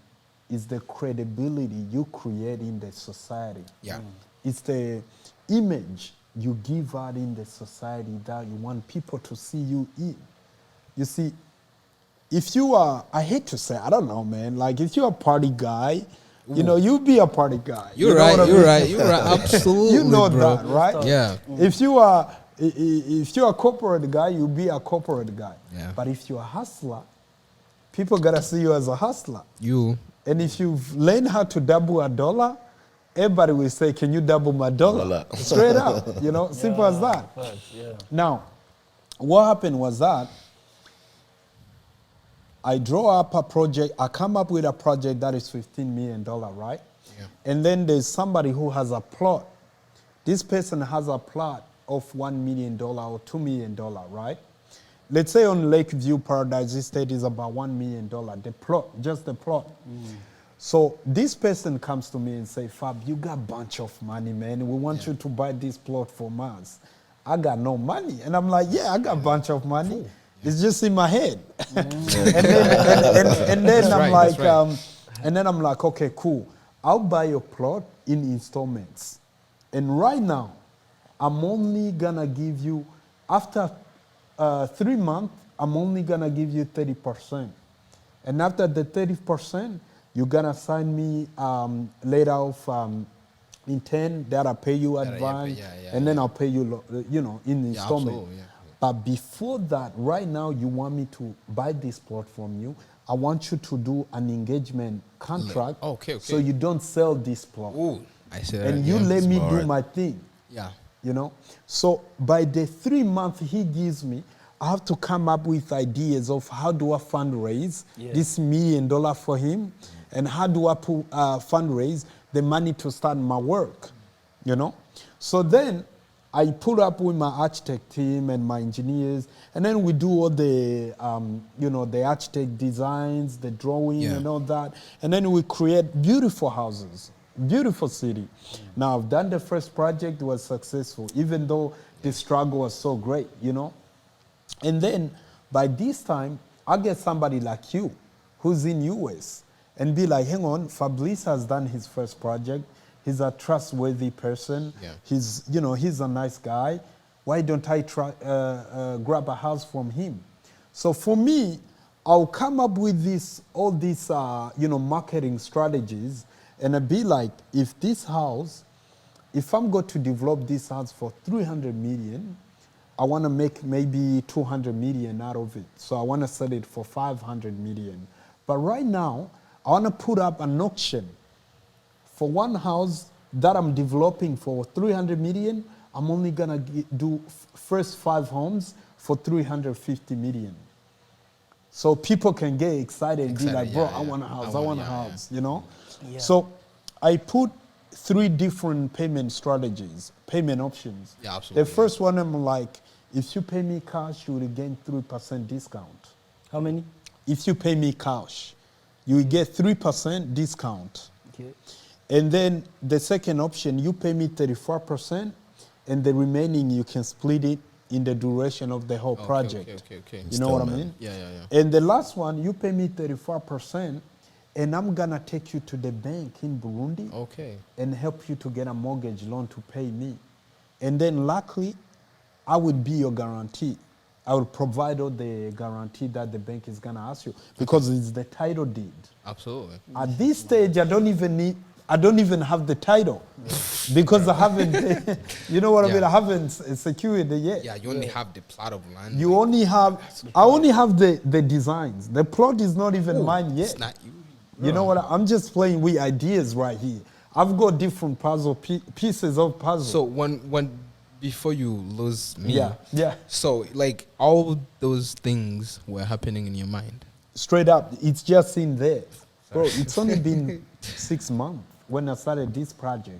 Speaker 2: is the credibility you create in the society.
Speaker 1: Yeah.
Speaker 2: It's the image you give out in the society that you want people to see you in. You see, if you are, I hate to say, I don't know, man, like if you're a party guy, you know, you be a party guy.
Speaker 1: You're right, absolutely.
Speaker 2: You know
Speaker 1: bro.
Speaker 2: that, right?
Speaker 1: Yeah.
Speaker 2: If you're a corporate guy, you be a corporate guy.
Speaker 1: Yeah.
Speaker 2: But if you're a hustler, people gotta see you as a hustler. And if you've learned how to double a dollar, everybody will say, "Can you double my dollar?" Straight up, you know, simple as that. Now, what happened was that I draw up a project, I come up with a project that is $15 million, right? Yeah. And then there's somebody who has a plot. This person has a plot of $1 million or $2 million, right? Let's say on Lakeview Paradise Estate is about $1 million, the plot, just the plot. So this person comes to me and say, "Fab, you got a bunch of money, man. We want you to buy this plot from us." I got no money. And I'm like, "Yeah, I got a bunch of money. It's just in my head." And then I'm like, "Okay, cool. I'll buy your plot in installments. And right now, I'm only gonna give you, after 3 months, I'm only gonna give you 30%. And after the 30%, you're gonna sign me later of intent that I'll pay you advance, and then I'll pay you, in installment." But before that, right now, you want me to buy this plot from you. I want you to do an engagement contract, so you don't sell this plot.
Speaker 1: I said,
Speaker 2: and you let me do my thing.
Speaker 1: Yeah.
Speaker 2: You know? So by the 3 months he gives me, I have to come up with ideas of how do I fundraise this $1 million for him, and how do I fundraise the money to start my work, you know? So then I pull up with my architect team and my engineers, and then we do all the, the architect designs, the drawing and all that, and then we create beautiful houses, beautiful city. Now, I've done the first project, it was successful, even though the struggle was so great, you know? And then by this time, I get somebody like you who's in US and be like, "Hang on, Fablice has done his first project. He's a trustworthy person. He's a nice guy. Why don't I grab a house from him?" So for me, I'll come up with all these marketing strategies, and I'll be like, if I'm going to develop this house for 300 million, I want to make maybe 200 million out of it. So I want to sell it for 500 million. But right now, I want to put up an auction for one house that I'm developing for 300 million. I'm only going to do first 5 homes for 350 million. So people can get excited and be like, "Bro, I want a house, I want a house," you know? Yeah. So I put 3 different payment strategies, payment options.
Speaker 1: Yeah, absolutely.
Speaker 2: The first one, I'm like, if you pay me cash, you will gain 3% discount.
Speaker 4: How many?
Speaker 2: If you pay me cash, you will get 3% discount.
Speaker 4: Okay.
Speaker 2: And then the second option, you pay me 34%, and the remaining you can split it in the duration of the whole project.
Speaker 1: Okay.
Speaker 2: You know what I mean?
Speaker 1: Yeah.
Speaker 2: And the last one, you pay me 34%, and I'm gonna take you to the bank in Burundi and help you to get a mortgage loan to pay me. And then luckily, I would be your guarantee. I will provide all the guarantee that the bank is gonna ask you, because it's the title deed.
Speaker 1: Absolutely.
Speaker 2: At this stage, I don't even need I don't even have the title because I haven't, you know what I mean? I haven't secured it yet.
Speaker 1: Yeah, you only have the plot of land.
Speaker 2: You only have, I only have the designs. The plot is not even mine yet.
Speaker 1: It's not you.
Speaker 2: You know what? I'm just playing with ideas right here. I've got different puzzle pieces of puzzle.
Speaker 1: So when before you lose me,
Speaker 2: yeah.
Speaker 1: So like all those things were happening in your mind.
Speaker 2: Straight up, it's just in there. Bro, it's only been 6 months when I started this project.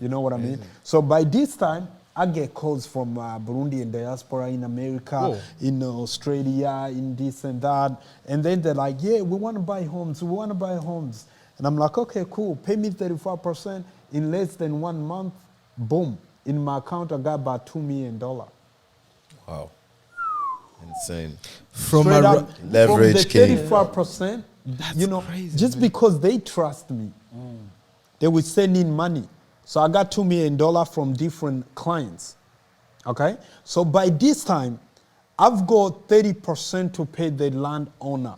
Speaker 2: You know what I mean? So by this time, I get calls from Burundian diaspora in America, in Australia, in this and that. And then they're like, yeah, we want to buy homes. And I'm like, okay, cool. Pay me 35%. In less than 1 month, boom. In my account, I got about $2 million.
Speaker 3: Wow. Insane.
Speaker 1: From
Speaker 2: Straight up,
Speaker 3: leverage
Speaker 2: from the 35%, you know,
Speaker 1: crazy,
Speaker 2: just
Speaker 1: man.
Speaker 2: because they trust me, they will send in money. So I got $2 million from different clients. Okay? So by this time, I've got 30% to pay the land owner,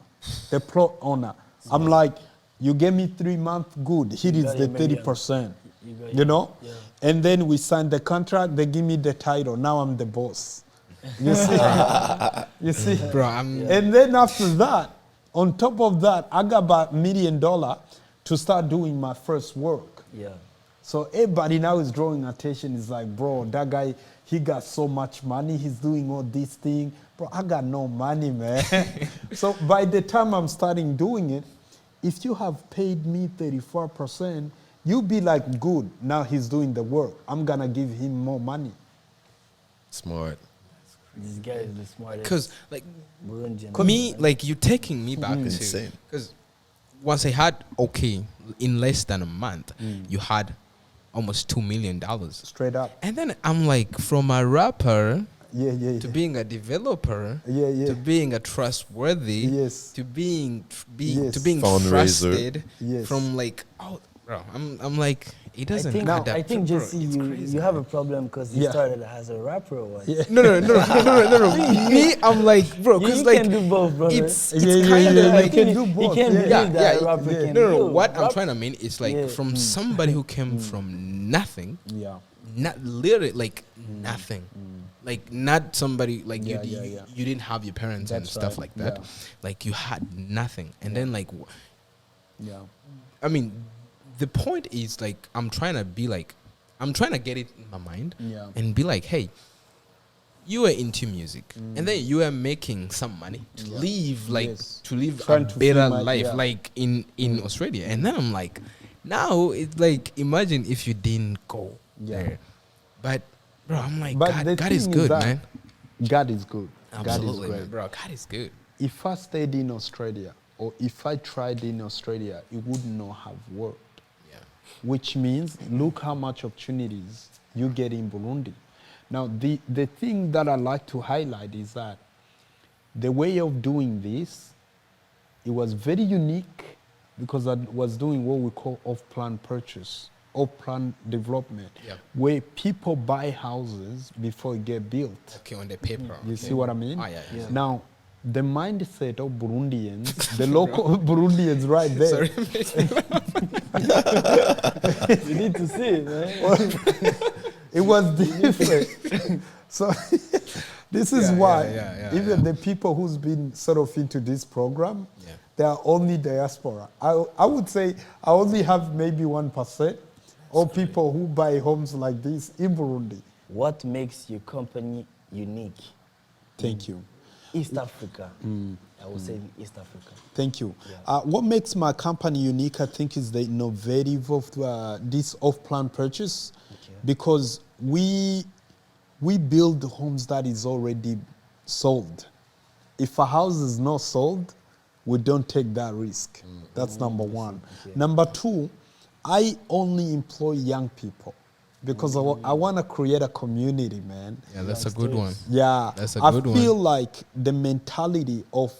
Speaker 2: the plot owner. I'm like, you gave me 3 months, good. Here is the 30%. You know? Yeah. And then we sign the contract, they give me the title. Now I'm the boss. You see? You see?
Speaker 1: Bro,
Speaker 2: And then after that, on top of that, I got about $1 million to start doing my first work.
Speaker 4: Yeah.
Speaker 2: So everybody now is drawing attention. It's like, bro, that guy, he got so much money. He's doing all this thing. Bro, I got no money, man. So by the time I'm starting doing it, if you have paid me 34%, you'll be like, good, now he's doing the work. I'm going to give him more money.
Speaker 3: Smart.
Speaker 4: This guy is the smartest.
Speaker 1: because like
Speaker 4: Burundian.
Speaker 1: me, like you taking me back to
Speaker 3: Insane.
Speaker 1: because once I had in less than a month, you had almost $2 million.
Speaker 2: Straight up.
Speaker 1: And then I'm like, from a rapper to
Speaker 2: Yeah.
Speaker 1: being a developer,
Speaker 2: Yeah.
Speaker 1: to being a trustworthy,
Speaker 2: Yes.
Speaker 1: to being
Speaker 2: Yes.
Speaker 1: to being
Speaker 3: Fundraiser.
Speaker 1: trusted,
Speaker 2: Yes.
Speaker 1: from like, oh, bro, I'm like, it doesn't add up.
Speaker 4: I think
Speaker 1: Bro,
Speaker 4: Jesse,
Speaker 1: it's crazy.
Speaker 4: you have a problem because you
Speaker 2: Yeah.
Speaker 4: started as a rapper or what?
Speaker 2: Yeah.
Speaker 1: No. Me, I'm like, bro,
Speaker 4: You
Speaker 1: because like
Speaker 4: can do both, brother.
Speaker 1: it's
Speaker 2: Yeah,
Speaker 1: kind of
Speaker 2: yeah,
Speaker 1: like
Speaker 2: you can do both.
Speaker 4: You can't believe
Speaker 1: Yeah,
Speaker 4: that
Speaker 1: yeah,
Speaker 4: a rapper
Speaker 2: yeah.
Speaker 4: can
Speaker 1: no.
Speaker 4: do.
Speaker 1: What I'm
Speaker 4: Rap-
Speaker 1: trying to mean is like
Speaker 4: Yeah.
Speaker 1: from somebody who came from nothing,
Speaker 2: Yeah.
Speaker 1: not literally like nothing, like not somebody like
Speaker 2: Yeah,
Speaker 1: you,
Speaker 2: yeah.
Speaker 1: you didn't have your parents and
Speaker 2: That's
Speaker 1: stuff
Speaker 2: right,
Speaker 1: like that,
Speaker 2: yeah.
Speaker 1: like you had nothing, and then like
Speaker 2: Yeah.
Speaker 1: I mean, the point is like I'm trying to get it in my mind
Speaker 2: Yeah.
Speaker 1: and be like, hey, you were into music and then you were making some money to live like
Speaker 2: Yes.
Speaker 1: to live
Speaker 2: Trying
Speaker 1: a
Speaker 2: to
Speaker 1: better
Speaker 2: feel my-
Speaker 1: life
Speaker 2: yeah.
Speaker 1: like in Australia, and then I'm like, now it's like, imagine if you didn't go
Speaker 2: Yeah.
Speaker 1: there. But bro, I'm like,
Speaker 2: But the
Speaker 1: God is
Speaker 2: thing
Speaker 1: good,
Speaker 2: that
Speaker 1: man.
Speaker 2: God is good.
Speaker 1: Absolutely,
Speaker 2: God is
Speaker 1: man,
Speaker 2: great.
Speaker 1: bro. God is good.
Speaker 2: If I stayed in Australia or if I tried in Australia, it would not have worked.
Speaker 1: Yeah.
Speaker 2: Which means look how much opportunities you get in Burundi. Now, the thing that I like to highlight is that the way of doing this, it was very unique because I was doing what we call off-plan purchase, off-plan development,
Speaker 1: Yeah.
Speaker 2: where people buy houses before it get built.
Speaker 1: Okay, on the paper.
Speaker 2: You
Speaker 1: okay.
Speaker 2: see what I mean?
Speaker 1: Ah, yeah.
Speaker 2: Now, the mindset of Burundians, the local Burundians right there.
Speaker 1: Sorry.
Speaker 4: You need to see it, man.
Speaker 2: It was different. So this is
Speaker 1: Yeah,
Speaker 2: why
Speaker 1: yeah,
Speaker 2: even the people who's been sort of into this program,
Speaker 1: Yeah.
Speaker 2: they are only diaspora. I would say I only have maybe 1% of people who buy homes like this in Burundi.
Speaker 4: What makes your company unique?
Speaker 2: Thank you.
Speaker 4: East Africa. I would say East Africa.
Speaker 2: Thank you.
Speaker 4: Yeah.
Speaker 2: What makes my company unique, I think, is the innovative of this off-plan purchase, because we build homes that is already sold. If a house is not sold, we don't take that risk. That's number one.
Speaker 4: Okay.
Speaker 2: Number two, I only employ young people because I want to create a community, man.
Speaker 1: Yeah, that's a good one.
Speaker 2: Yeah,
Speaker 1: That's a
Speaker 2: I
Speaker 1: good one.
Speaker 2: feel like the mentality of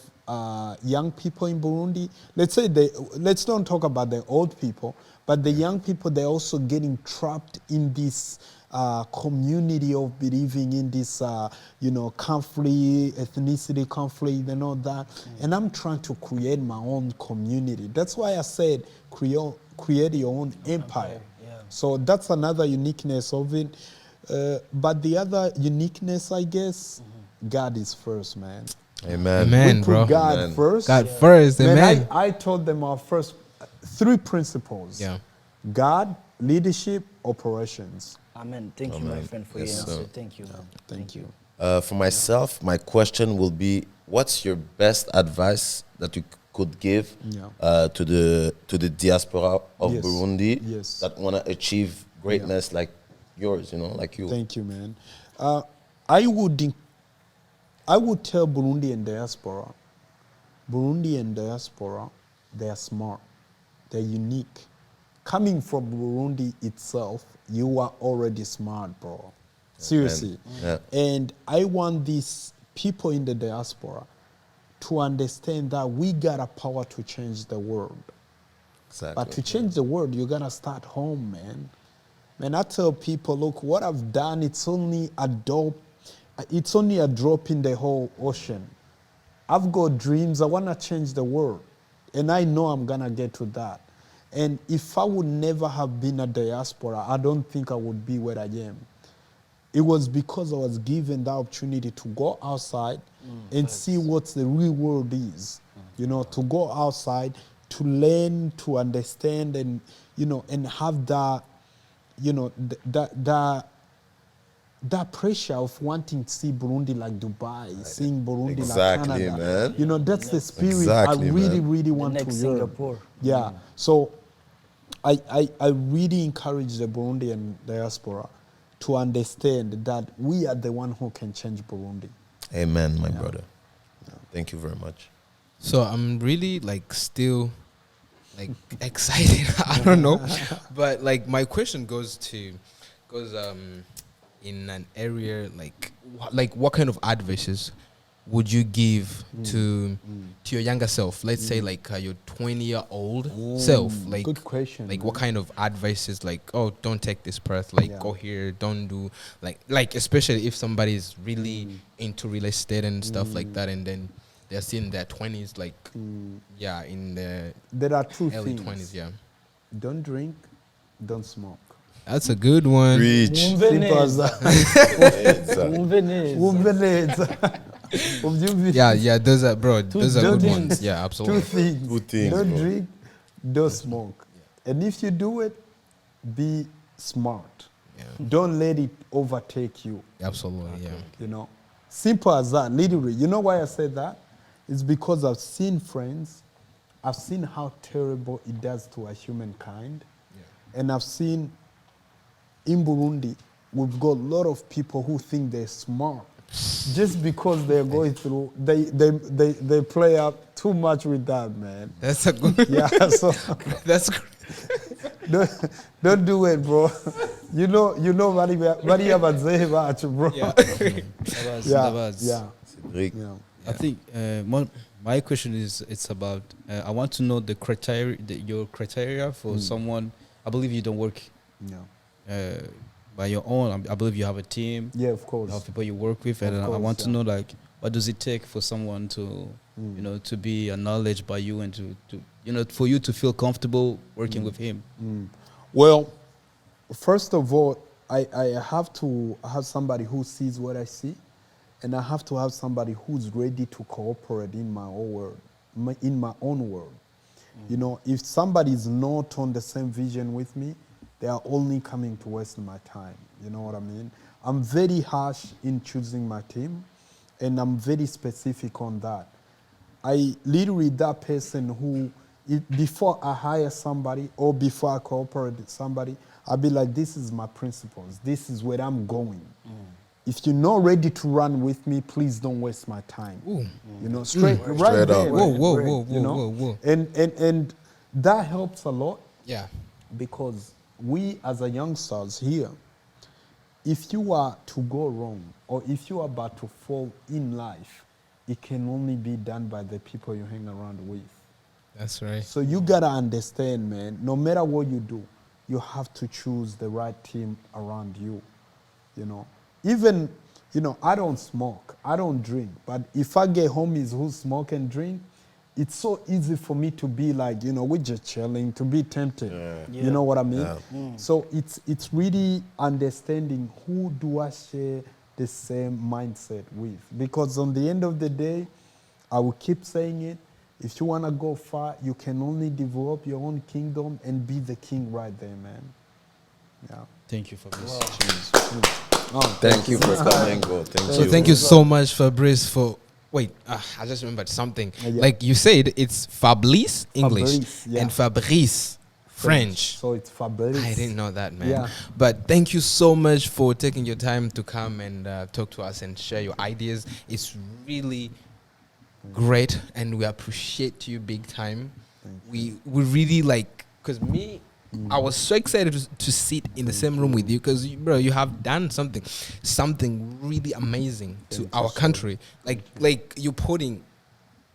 Speaker 2: young people in Burundi, let's not talk about the old people, but the young people, they're also getting trapped in this community of believing in this, conflict, ethnicity conflict and all that. And I'm trying to create my own community. That's why I said create your own empire.
Speaker 4: Yeah.
Speaker 2: So that's another uniqueness of it. But the other uniqueness, I guess, God is first, man.
Speaker 3: Amen.
Speaker 1: Amen,
Speaker 2: We put
Speaker 1: bro.
Speaker 2: God
Speaker 3: Amen.
Speaker 2: first.
Speaker 1: God first,
Speaker 2: Man,
Speaker 1: amen.
Speaker 2: I told them our first 3 principles.
Speaker 1: Yeah.
Speaker 2: God, leadership, operations.
Speaker 4: Amen. Thank you, my
Speaker 3: Amen.
Speaker 4: friend, for
Speaker 3: Yes,
Speaker 4: your
Speaker 3: sir.
Speaker 4: answer. Thank you, man.
Speaker 2: Thank you.
Speaker 3: For myself, my question will be: what's your best advice that you could give to the diaspora of
Speaker 2: Yes.
Speaker 3: Burundi
Speaker 2: Yes.
Speaker 3: that want to achieve greatness like yours? Like you.
Speaker 2: Thank you, man. I would tell Burundian diaspora, they are smart, they're unique. Coming from Burundi itself, you are already smart, bro. Seriously.
Speaker 3: Yeah.
Speaker 2: And I want these people in the diaspora to understand that we got a power to change the world.
Speaker 3: Exactly.
Speaker 2: But to change the world, you gotta start home, man. Man, I tell people, look, what I've done, it's only a drop in the whole ocean. I've got dreams, I wanna change the world. And I know I'm gonna get to that. And if I would never have been a diaspora, I don't think I would be where I am. It was because I was given the opportunity to go outside and see what the real world is. To go outside, to learn, to understand, and and have that, that pressure of wanting to see Burundi like Dubai, seeing Burundi
Speaker 3: Exactly,
Speaker 2: like Canada.
Speaker 3: man.
Speaker 2: That's the spirit
Speaker 3: Exactly,
Speaker 2: I really,
Speaker 3: man.
Speaker 2: really want
Speaker 4: next
Speaker 2: to learn.
Speaker 4: Singapore.
Speaker 2: Yeah. So I really encourage the Burundian diaspora to understand that we are the one who can change Burundi.
Speaker 3: Amen, my brother. Thank you very much.
Speaker 1: So I'm really still excited. I don't know, but my question goes in an area like what kind of advices would you give to your younger self? Let's say your 20-year-old self.
Speaker 2: Good question.
Speaker 1: What kind of advices don't take this path, go here, don't do especially if somebody's really into real estate and stuff like that, and then they're still in their 20s, in the
Speaker 2: There are 2
Speaker 1: early
Speaker 2: things.
Speaker 1: 20s, yeah.
Speaker 2: Don't drink, don't smoke.
Speaker 1: That's a good one.
Speaker 3: Preach.
Speaker 2: Simple as that.
Speaker 1: Yeah, those are those are good
Speaker 2: things.
Speaker 1: ones. Yeah,
Speaker 2: 2
Speaker 1: absolutely.
Speaker 2: things.
Speaker 3: Good things,
Speaker 2: Don't
Speaker 3: bro.
Speaker 2: drink, don't smoke. And if you do it, be smart.
Speaker 1: Yeah,
Speaker 2: Don't let it overtake you.
Speaker 1: absolutely. Yeah.
Speaker 2: Simple as that, literally. You know why I said that? It's because I've seen friends, I've seen how terrible it does to a humankind, and I've seen in Burundi, we've got a lot of people who think they're smart. Just because they're going through, they play up too much with that, man.
Speaker 1: That's a good.
Speaker 2: Yeah, so
Speaker 1: That's great.
Speaker 2: don't do it, bro. Maria Bazee bacu, bro.
Speaker 1: Yeah.
Speaker 2: Yeah.
Speaker 3: Cedric.
Speaker 2: Yeah.
Speaker 5: I think my question is it's about I want to know the criteria, your criteria for someone. I believe you don't work
Speaker 2: Yeah.
Speaker 5: by your own. I believe you have a team.
Speaker 2: Yeah, of
Speaker 5: You
Speaker 2: course.
Speaker 5: have people you work with, and I
Speaker 2: course,
Speaker 5: want to
Speaker 2: yeah.
Speaker 5: know what does it take for someone to to be acknowledged by you and to for you to feel comfortable working with him.
Speaker 2: Well, first of all, I have to have somebody who sees what I see, and I have to have somebody who's ready to cooperate in my own world. If somebody is not on the same vision with me, they are only coming to waste my time. You know what I mean? I'm very harsh in choosing my team, and I'm very specific on that. I literally, that person who, before I hire somebody or before I cooperate with somebody, I'll be like, this is my principles. This is where I'm going. If you're not ready to run with me, please don't waste my time. Straight
Speaker 3: Straight
Speaker 2: right
Speaker 3: up.
Speaker 2: there.
Speaker 1: Whoa.
Speaker 2: And that helps a lot
Speaker 1: Yeah.
Speaker 2: because we as a youngsters here, if you are to go wrong or if you are about to fall in life, it can only be done by the people you hang around with.
Speaker 1: That's right.
Speaker 2: So you gotta understand, man, no matter what you do, you have to choose the right team around you. Even, I don't smoke, I don't drink, but if I get homies who smoke and drink, it's so easy for me to be like, you know, we're just chilling, to be tempted.
Speaker 4: Yeah.
Speaker 2: You know what I mean?
Speaker 3: Yeah.
Speaker 2: So it's really understanding who do I share the same mindset with. Because on the end of the day, I will keep saying it, if you want to go far, you can only develop your own kingdom and be the king right there, man. Yeah.
Speaker 5: Thank you for this.
Speaker 2: Oh,
Speaker 3: Thank you for coming, bro. Thank
Speaker 1: So
Speaker 3: you.
Speaker 1: thank you so much, Fabrice, for. Wait, I just remembered something.
Speaker 2: Yeah.
Speaker 1: Like you said, it's Fablice English
Speaker 2: Fabrice, yeah.
Speaker 1: and Fabrice French.
Speaker 2: So it's Fabrice.
Speaker 1: I didn't know that, man.
Speaker 2: Yeah.
Speaker 1: But thank you so much for taking your time to come and talk to us and share your ideas. It's really great, and we appreciate you big time. We really like, because me, I was so excited to sit in the same room with you, because bro, you have done something really amazing to our country. Like you're putting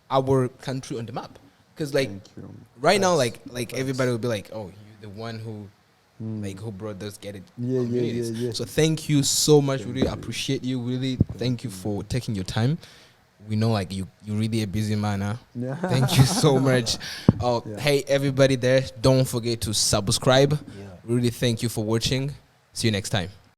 Speaker 1: our country on the map. Because like right now, like everybody will be like, oh, you're the one who like who brought those communities.
Speaker 2: Yeah.
Speaker 1: So thank you so much. We really appreciate you. Really thank you for taking your time. We know like you're really a busy man, huh?
Speaker 2: Yeah.
Speaker 1: Thank you so much. Hey everybody there, don't forget to subscribe. Really thank you for watching. See you next time.